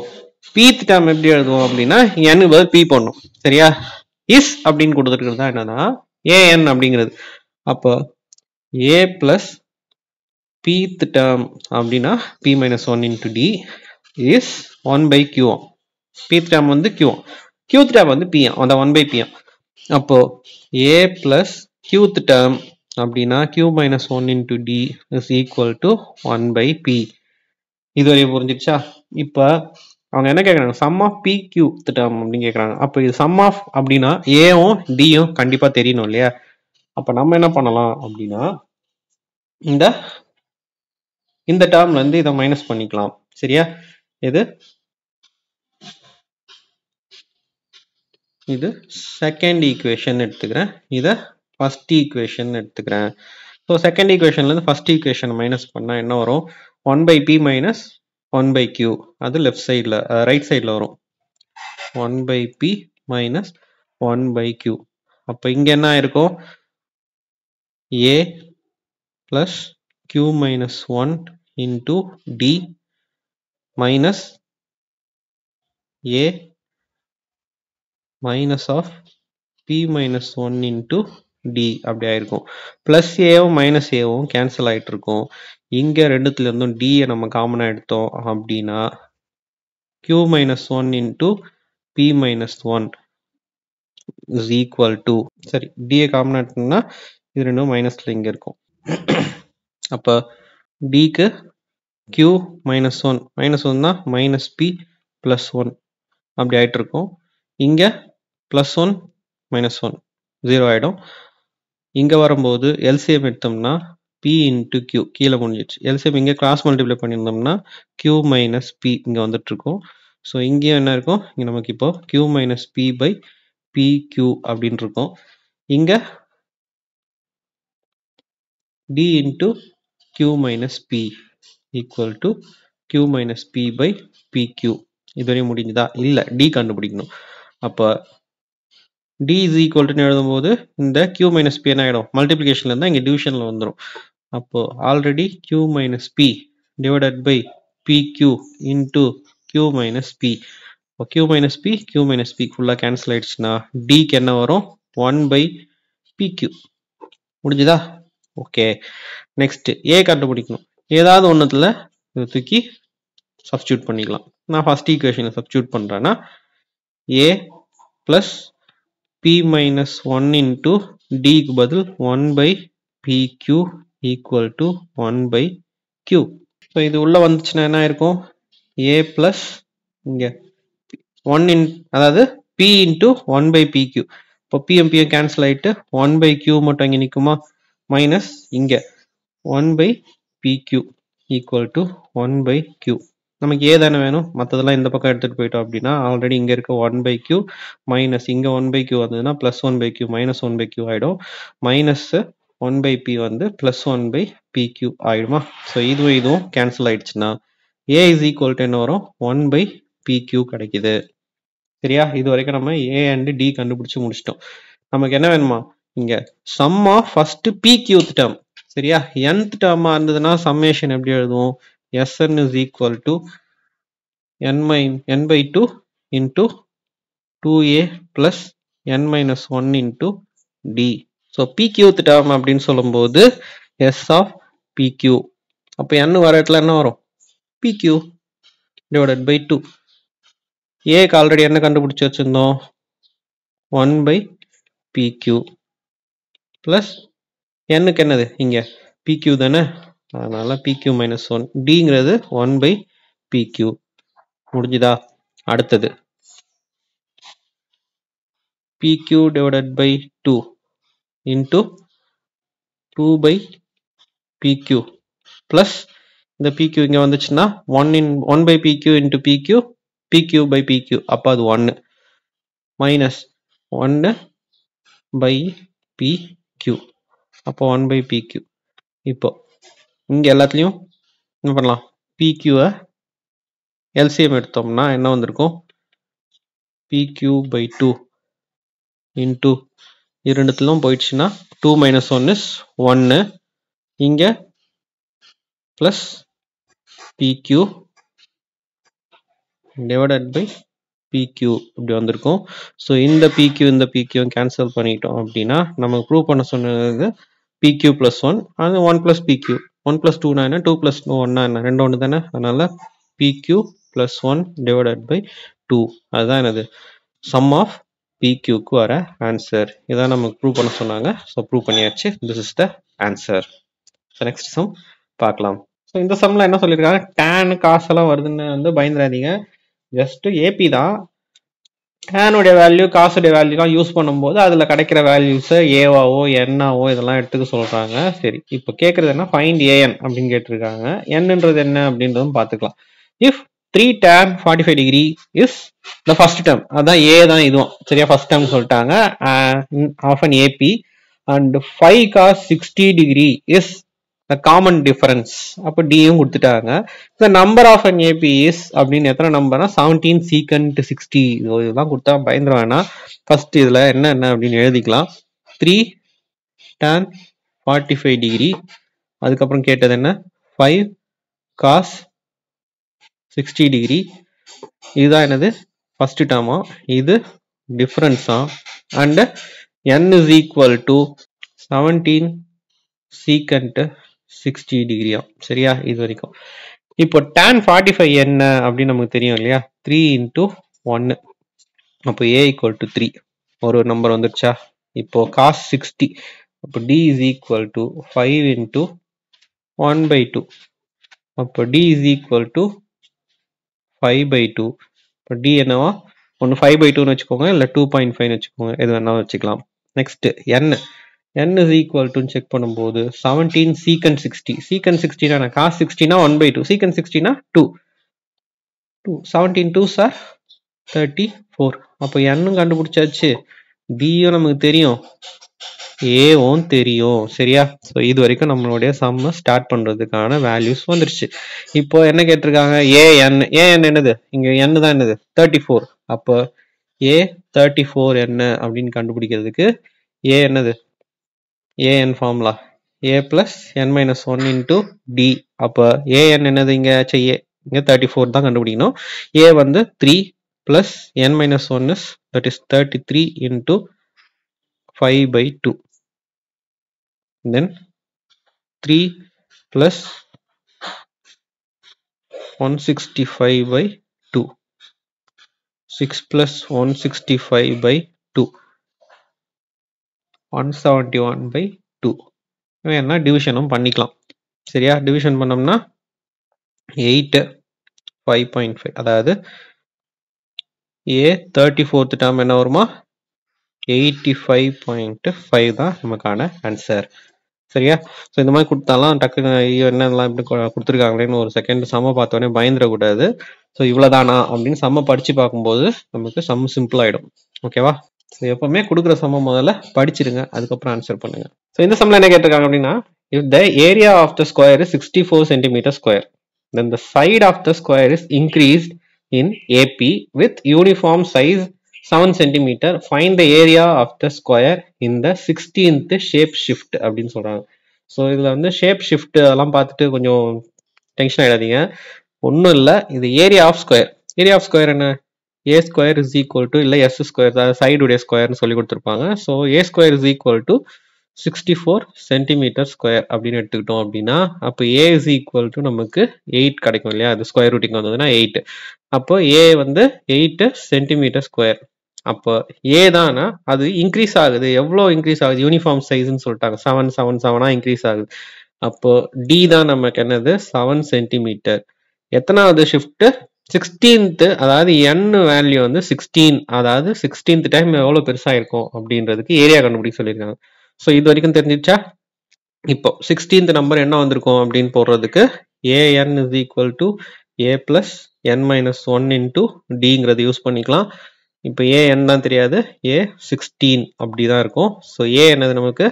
pth டேர்ம் எப்படி எழுதுவோம் அப்படின்னா n பதில் p பண்ணும் சரியா. is அப்படின்னு கொடுத்துருக்கிறது தான் என்னன்னா an அப்படிங்கிறது. அப்போ a plus pth term அப்படின்னா p minus 1 into d is 1 by q. pth term வந்து q, qth term வந்து p, அந்த 1 by p. அப்போ a plus qth term அப்படின்னா q minus 1 into d is equal to 1 by p. இதுவரையும் புரிஞ்சிடுச்சா. இப்போ அவங்க என்ன கேட்குறாங்க, sum of P Q term அப்படின்னு கேட்குறாங்க. அப்போ இது சம் ஆஃப் அப்படின்னா ஏவும் டியும் கண்டிப்பாக தெரியணும் இல்லையா. அப்போ நம்ம என்ன பண்ணலாம் அப்படின்னா இந்த டேர்ம்ல இருந்து இதை மைனஸ் பண்ணிக்கலாம் சரியா. இது இது செகண்ட் ஈக்குவேஷன் எடுத்துக்கிறேன், இதை ஃபர்ஸ்ட் ஈக்குவேஷன் எடுத்துக்கிறேன். ஸோ செகண்ட் ஈக்குவேஷன்லேருந்து ஃபர்ஸ்ட் ஈக்குவேஷன் மைனஸ் பண்ணால் என்ன வரும்? 1/p minus 1/q. அது லெஃப்ட் சைடில் ரைட் சைடில் வரும். 1/p minus 1/q. அப்போ இங்கே என்ன இருக்கும்? a plus q minus 1 into d minus a minus of p minus 1 into d அப்படி ஆயிருக்கும். பிளஸ் ஏவும் மைனஸ் ஏவும் கேன்சல் ஆகிட்டு இருக்கும். இங்கே ரெண்டுத்துல இருந்தும் d நம்ம காமனாக எடுத்தோம் அப்படின்னா q minus 1 into p minus 1 is equal to, சரி d காமனாக எடுத்தோம்னா இது ரெண்டும் மைனஸ்ல இங்கே இருக்கும். அப்போ dக்கு q மைனஸ் 1 மைனஸ் 1 தான் மைனஸ் p ப்ளஸ் 1 அப்படி ஆகிட்டு இருக்கும். இங்கே ப்ளஸ் 1 மைனஸ் 1 0 ஆகிடும். இங்கே வரும்போது எல்சிஎம் எடுத்தோம்னா p இன்ட்டு q கீழே முடிஞ்சிச்சு. எல்சிஎம் இங்கே கிராஸ் மல்டிப்ளை பண்ணியிருந்தோம்னா q மைனஸ் p இங்கே வந்துட்டு இருக்கும். ஸோ இங்கேயும் என்ன இருக்கும்? இங்கே நமக்கு இப்போ q minus p by pq அப்படின்னு இருக்கும். இங்கே d into q minus p equal to q minus p by pq. இதுவரையும் முடிஞ்சுதா? இல்லை, d கண்டுபிடிக்கணும். அப்போ d is equal to எழுதும்போது இந்த q minus p என்ன ஆகிடும்? மல்டிப்ளிகேஷன்ல இருந்தால் இங்கே டிவிஷனில் வந்துடும். அப்போ already q minus p divided by pq into q minus p. இப்போ q minus p ஃபுல்லாக கேன்சல் ஆயிடுச்சுன்னா dக்கு என்ன வரும்? 1/pq. முடிஞ்சுதா? ஓகே, நெக்ஸ்ட் a கண்டுபிடிக்கணும். ஏதாவது ஒன்றுத்துல இதை தூக்கி சப்ஸ்டியூட் பண்ணிக்கலாம். நான் ஃபர்ஸ்ட் ஈக்குவேஷனை சப்ஸ்டியூட் பண்ணுறேன்னா a plus p minus 1 into d க்கு பதில் 1/pq equal to 1/q. So இது உள்ள வந்துச்சுன்னா என்ன இருக்கும்? a plus இங்கே 1 in அதாவது p into 1/pq. இப்போ pm pm கேன்சல் ஆகிட்டு 1/q மட்டும் இங்கே நிற்குமா? மைனஸ் இங்கே 1/pq equal to 1/q. நமக்கு ஏ தானே வேணும், மற்றதெல்லாம் இந்த பக்கம் எடுத்துகிட்டு போயிட்டோம் அப்படின்னா ஆல்ரெடி இங்கே இருக்க 1/q மைனஸ் இங்கே 1/q வந்ததுன்னா ப்ளஸ் 1/q மைனஸ் 1/q ஆகிடும். மைனஸ் 1/p வந்து ப்ளஸ் 1/pq ஆகிடுமா? ஸோ இதுவும் கேன்சல் ஆகிடுச்சுன்னா ஏ இஸ் ஈக்குவல் டு என்ன வரும்? 1/pq கிடைக்குது. சரியா? இது வரைக்கும் நம்ம ஏ அண்ட் டி கண்டுபிடிச்சு முடிச்சிட்டோம். நமக்கு என்ன வேணுமா? இங்கே sum of first pqth term. சரியா? nth டேர்மா இருந்ததுன்னா சம்மேஷன் எப்படி எழுதுவோம்? Sn is equal to n/2 into 2a plus n minus 1 into d. So pqth term அப்படின்னு சொல்லும்போது s of pq. அப்போ n வர இடத்துல என்ன வரும்? pq divided by 2. aக்கு ஆல்ரெடி என்ன கண்டுபிடிச்சு வச்சிருந்தோம்? 1/pq plus nக்கு என்னது? இங்கே pq தானே, அதனால pq minus 1. dங்கிறது 1/pq. முடிஞ்சுதா? அடுத்தது pq divided by 2 into 2/pq plus இந்த pq இங்கே வந்துச்சுன்னா 1/pq into pq, pq by pq. அப்போ அது 1 மைனஸ் 1/pq. அப்போ 1/pq. இப்போ இங்கே எல்லாத்துலேயும் என்ன பண்ணலாம்? pqவை LCM எடுத்தோம்னா என்ன வந்திருக்கும்? pq by 2 into இரண்டுத்திலும் போயிடுச்சுன்னா 2 minus 1 is 1. இங்கே plus pq divided by pq இப்படி வந்திருக்கும். ஸோ இந்த pq கேன்சல் பண்ணிட்டோம் அப்படின்னா நமக்கு ப்ரூவ் பண்ண சொன்னது pq plus 1 அது 1 plus pq. 1 plus 2 என்ன? 2 plus 1 என்ன? ரெண்டு ஒன்று தானே, அதனால pq plus 1 divided by 2. அதுதான் என்னது? சம் ஆஃப் pqக்கு வர ஆன்சர். இதான் நமக்கு ப்ரூவ் பண்ண சொன்னாங்க. ஸோ ப்ரூவ் பண்ணியாச்சு. This is the answer. So next sum பார்க்கலாம். ஸோ இந்த சம்மில் என்ன சொல்லியிருக்காங்க? tan காசெல்லாம் வருதுன்னு வந்து பயந்துடாதீங்க. ஜஸ்ட் ஏபி தான். டேனுடைய வேல்யூ காசுடைய வேல்யூலாம் யூஸ் பண்ணும்போது அதில் கிடைக்கிற வேல்யூஸை ஏவாவோ என்னாவோ இதெல்லாம் எடுத்துக்க சொல்கிறாங்க. சரி, இப்போ கேட்குறது என்ன? ஃபைண்ட் ஏஎன் அப்படின்னு கேட்டிருக்காங்க. என்னன்றது என்ன அப்படின்றதும் பார்த்துக்கலாம். If 3 tan 45 degree is the first term. அதான் A தான் இதுவும் சரியா ஃபர்ஸ்ட் டேர்ம் சொல்லிட்டாங்க of an AP and 5 cos 60 degree is the common difference. அப்போ D யும் கொடுத்துட்டாங்க. the number of an AP is அப்படின்னு எத்தனை நம்பர்னா 17 secant 60. இதெல்லாம் கொடுத்தா பயந்துட வேணாம். ஃபர்ஸ்ட் இதுல என்ன அப்படின்னு எழுதிக்கலாம். 3 tan 45 degree அதுக்கப்புறம் கேட்டது என்ன 5 cos 60 degree. இதுதான் என்னது ஃபர்ஸ்ட் டேர்மா, இது டிஃபரன்ஸா, and n is equal to 17 secant 60 degree. சரியா இது வரைக்கும். இப்போ tan 45 என்ன அப்படின்னு நமக்கு தெரியும் இல்லையா, 3 into 1. அப்போ a equal to 3 ஒரு நம்பர் வந்துருச்சா. இப்போ cos 60 அப்போ d is equal to 5 into 1 by 2. அப்போ d is equal to 5 by 2. இப்போ d என்னவா, ஒன்று 5 by 2 வச்சுக்கோங்க, இல்லை 2.5 வச்சுக்கோங்க, எது வேணாலும் வச்சுக்கலாம். Next n is equal to check பண்ணும்போது 17 secant 60. secant 60 na cos 60 na 1 by 2, secant 60 na 2. 17 2s are 34. அப்போ n கண்டுபிடிச்சாச்சு, d நமக்கு தெரியும், a தெரியும். சரியா, ஸோ இது வரைக்கும் நம்மளுடைய சம்ம ஸ்டார்ட் பண்றதுக்கான வேல்யூஸ் வந்துருச்சு. இப்போ என்ன கேட்டிருக்காங்க, an என்னது, இங்க n தான் என்னது 34. அப்போ a 34 என்ன அப்படின்னு கண்டுபிடிக்கிறதுக்கு a என்னது an formula a plus n minus 1 into d. அப்போ an என்னது இங்க 34 தான் கண்டுபிடிக்கணும். a வந்து 3 plus n minus 1 is that is 33 into 5 by 2. Then 3 plus 165 by 2. 6 plus 165 by 2. 171 by 2. வேணா டிவிஷனும் பண்ணிக்கலாம். சரியா, டிவிஷன் பண்ணோம்னா 8 5.5. அதாவது a 34th டேர்ம் என்ன வருமா, 85.5 தான் நமக்கான ஆன்சர். சரியா, ஸோ இந்த மாதிரி கொடுத்தாலாம் டக்குன்னு ஐயோ என்னெல்லாம் இப்படி கொடுத்துருக்காங்களேன்னு ஒரு செகண்ட் சம்ம பார்த்தோன்னே பயந்துடக்கூடாது. ஸோ இவ்வளோதானா அப்படின்னு சம்ம படித்து பார்க்கும்போது நமக்கு சம்ம சிம்பிள் ஆகிடும். ஓகேவா, ஸோ எப்பவுமே கொடுக்குற சம்ம முதல்ல படிச்சிருங்க, அதுக்கப்புறம் ஆன்சர் பண்ணுங்க. ஸோ இந்த சம்மில் என்ன கேட்டிருக்காங்க அப்படின்னா, if the area of the square is 64 cm square, then the side of the square is increased in AP with uniform size 7 cm. Find the area of the square in the 16th shape shift அப்படின்னு சொல்றாங்க. So இதுல வந்து shape shift அதெல்லாம் பார்த்துட்டு கொஞ்சம் tension ஆயிடாதீங்க. ஒன்றும் இல்லை, இது area of square. Area of square என்ன, a square is equal to இல்லை s square, அதாவது சைடுடைய ஸ்கொயர்னு சொல்லி கொடுத்துருப்பாங்க. So a square is equal to 64 cm square அப்படின்னு எடுத்துக்கிட்டோம் அப்படின்னா, அப்போ a is equal to நமக்கு 8 கிடைக்கும் இல்லையா, அது ஸ்கொயர் ரூட்டிங் வந்ததுன்னா 8. அப்போ a வந்து 8 cm square. அப்போ a தானா அது இன்க்ரீஸ் ஆகுது, எவ்வளோ இன்க்ரீஸ் ஆகுது, யூனிஃபார்ம் சைஸ்ன்னு சொல்லிட்டாங்க, 7 7 7 இன்க்ரீஸ் ஆகுது. அப்போ d தான் நமக்கு என்னது 7 cm. எத்தனாவது ஷிஃப்ட், 16th, அதாவது n வேல்யூ வந்து 16, அதாவது 16th டைம் எவ்வளோ பெருசாக இருக்கும் அப்படின்றதுக்கு ஏரியா கண்டுபிடிக்க சொல்லியிருக்காங்க. ஸோ இது வரைக்கும் தெரிஞ்சிச்சா. இப்போ 16th நம்பர் என்ன வந்திருக்கும் அப்படின்னு போடுறதுக்கு an is equal to a plus n minus 1 into dங்கிறது use பண்ணிக்கலாம். இப்போ an தான் தெரியாது, a 16 அப்படிதான் இருக்கும். ஸோ a என்னது நமக்கு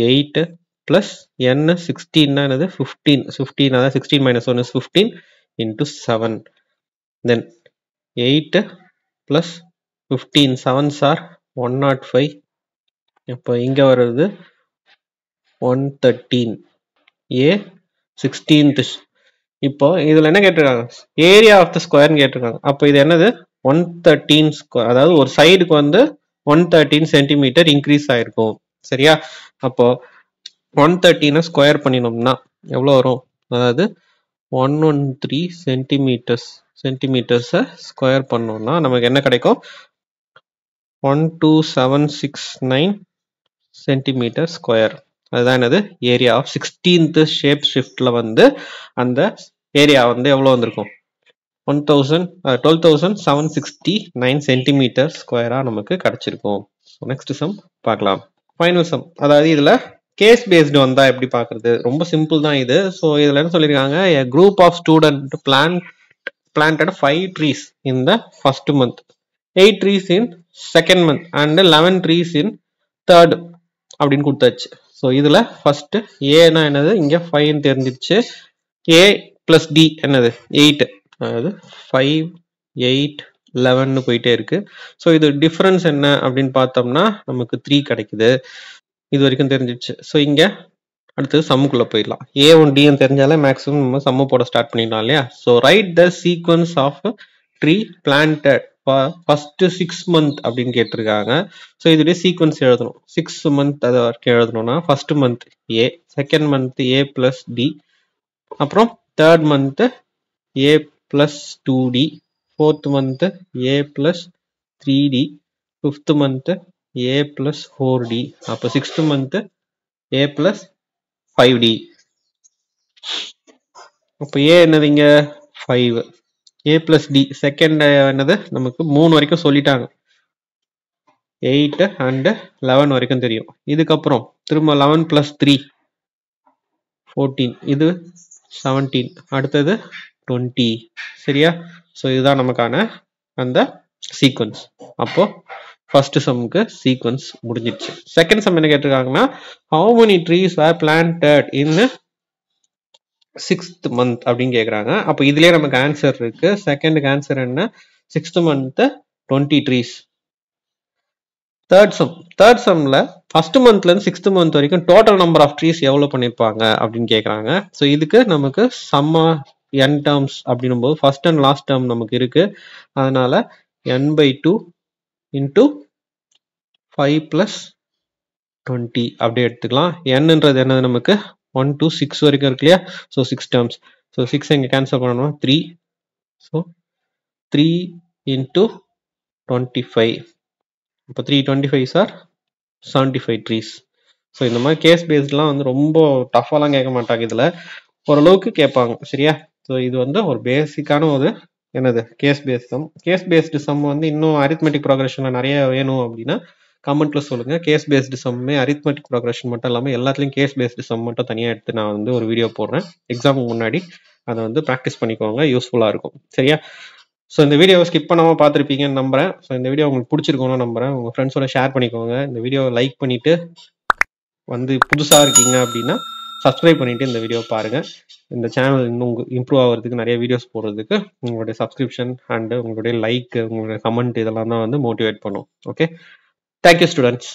8 plus n 16 என்னது 15, அதாவது 16 minus 1 is 15 into 7. Then 8 plus 15, 7s are 105. இப்போ இங்க வருது 113, a 16th. இப்போ இதுல என்ன கேட்டிருக்காங்க, ஏரியா ஆஃப் த ஸ்கொயர்னு கேட்டிருக்காங்க. அப்போ இது என்னது 113 ஸ்கொயர், அதாவது ஒரு சைடுக்கு வந்து 113 சென்டிமீட்டர் இன்க்ரீஸ் ஆயிருக்கும். சரியா, அப்போ 113 ஸ்கொயர் பண்ணினோம்னா எவ்வளோ வரும், அதாவது 113 சென்டிமீட்டர்ஸை ஸ்கொயர் பண்ணோம்னா நமக்கு என்ன கிடைக்கும், 12769 சென்டிமீட்டர் ஸ்கொயர். அதுதான் என்னது ஏரியா ஆஃப் 16th ஷேப் ஷிஃப்ட்ல வந்து அந்த ஏரியா வந்து எவ்வளோ வந்திருக்கும், 12,769 சென்டிமீட்டர் ஸ்கொயரா நமக்கு கிடைச்சிருக்கும். நெக்ஸ்ட் சம் பார்க்கலாம், ஃபைனல் சம். அதாவது இதுல கேஸ் பேஸ்டு வந்தா எப்படி பாக்குறது, ரொம்ப சிம்பிள் தான் இது. ஸோ இதுல என்ன சொல்லியிருக்காங்க, a group of student planted 5 trees in the first month, 8 trees in second month and 11 trees in third அப்படின்னு கொடுத்தாச்சு. ஸோ இதுல ஃபர்ஸ்ட் ஏனா என்னது, இங்க 5 தெரிஞ்சிருச்சு. ஏ பிளஸ் டி என்னது 8, அதாவது 5 8 11 போயிட்டே இருக்கு. ஸோ இது டிஃபரன்ஸ் என்ன அப்படின்னு பார்த்தோம்னா நமக்கு 3 கிடைக்குது. இது வரைக்கும் தெரிஞ்சிச்சு. ஸோ இங்க அடுத்தது சம்முக்குள்ள போயிடலாம். A1 D தெரிஞ்சாலே மேக்ஸிமம் நம்ம சம்மு போட ஸ்டார்ட் பண்ணிடலாம் இல்லையா. So write the sequence of tree planted first 6 month அப்படின்னு கேட்டிருக்காங்க. ஸோ இதுடைய சீக்வன்ஸ் எழுதணும். 6 month அது வரைக்கும் எழுதணும்னா ஃபர்ஸ்ட் மந்த் ஏ, செகண்ட் மந்த் ஏ பிளஸ் டி, அப்புறம் தேர்ட் மந்த் ஏ பிளஸ் 2D, ஃபோர்த் மந்த் ஏ பிளஸ் 3D, ஃபிஃப்த் மந்த் ஏ பிளஸ் 4D, அப்போ சிக்ஸ்த் மந்த் ஏ plus 5D. அப்போ ஏ என்னது இங்க 5, ஏ பிளஸ் டி செகண்ட் என்னது நமக்கு 3 வரைக்கும் சொல்லிட்டாங்க, 8 அண்ட் 11 வரைக்கும் தெரியும். இதுக்கப்புறம் திரும்ப 11 பிளஸ் 3 14, இது 17, அடுத்தது 20. சரியா. ஸோ இதுதான் நமக்கான அந்த சீக்வன்ஸ். அப்போ ஃபர்ஸ்ட் சம்முக்கு சீக்வன்ஸ் முடிஞ்சிடுச்சு. செகண்ட் சம் என்ன கேட்டிருக்காங்கன்னா, how many trees are planted in 6th month அப்படின்னு கேட்குறாங்க. அப்போ இதுலயே நமக்கு ஆன்சர் இருக்கு. செகண்டுக்கு ஆன்சர் என்ன, 6th month 20 trees. தேர்ட் சம்ல ஃபர்ஸ்ட் மந்த்ல இருந்து 6th month வரைக்கும் டோட்டல் நம்பர் ஆஃப் ட்ரீஸ் எவ்வளவு பண்ணிருப்பாங்க அப்படின்னு கேட்குறாங்க. ஸோ இதுக்கு நமக்கு சம்மா n டேர்ம்ஸ் அப்படின்னும் போது ஃபர்ஸ்ட் அண்ட் லாஸ்ட் டேர்ம் நமக்கு இருக்கு. அதனால n/2 இன்டூ 5 பிளஸ் 20 அப்படியே எடுத்துக்கலாம். nன்றது என்னது நமக்கு 1 to 6 வரைக்கும் இருக்கு இல்லையா. So 6 terms. ஸோ 6 இங்கே கேன்சல் பண்ணணும், 3. ஸோ 3 இன்டூ 25, இப்போ 325 சார் 75 ட்ரீஸ். ஸோ இந்த மாதிரி கேஸ் பேஸ்ட்லாம் வந்து ரொம்ப டஃபாலாம் கேட்க மாட்டாங்க, இதில் ஓரளவுக்கு கேட்பாங்க. சரியா. ஸோ இது வந்து ஒரு பேசிக்கான ஒரு என்னது case based sum. Case based sum வந்து இன்னும் அரித்மெட்டிக் ப்ரோக்ரஷனில் நிறைய வேணும் அப்படின்னா கமெண்ட்ல சொல்லுங்க. கேஸ் பேஸ்டு சம்மே அரித்மெட்டிக் ப்ரோக்ரஷன் மட்டும் இல்லாமல் எல்லாத்துலேயும் கேஸ் பேஸ்டு சம் மட்டும் தனியாக எடுத்து நான் வந்து ஒரு வீடியோ போடுறேன். எக்ஸாமுக்கு முன்னாடி அதை வந்து ப்ராக்டிஸ் பண்ணிக்கோங்க, யூஸ்ஃபுல்லாக இருக்கும். சரியா. ஸோ இந்த வீடியோவை ஸ்கிப் பண்ணாமல் பார்த்துருப்பீங்கன்னு நம்புறேன். ஸோ இந்த வீடியோ உங்களுக்கு பிடிச்சிருக்கோன்னு நம்புறேன். உங்கள் ஃப்ரெண்ட்ஸோட ஷேர் பண்ணிக்கோங்க. இந்த வீடியோவை லைக் பண்ணிட்டு வந்து புதுசாக இருக்கீங்க அப்படின்னா சப்ஸ்கிரைப் பண்ணிட்டு இந்த வீடியோ பாருங்க. இந்த சேனல் இன்னும் இம்ப்ரூவ் ஆகிறதுக்கு நிறைய வீடியோஸ் போடுறதுக்கு உங்களுடைய சப்ஸ்கிரிப்ஷன் அண்ட் உங்களுடைய லைக், உங்களுடைய கமெண்ட் இதெல்லாம் தான் வந்து மோட்டிவேட் பண்ணும். Okay, thank you students.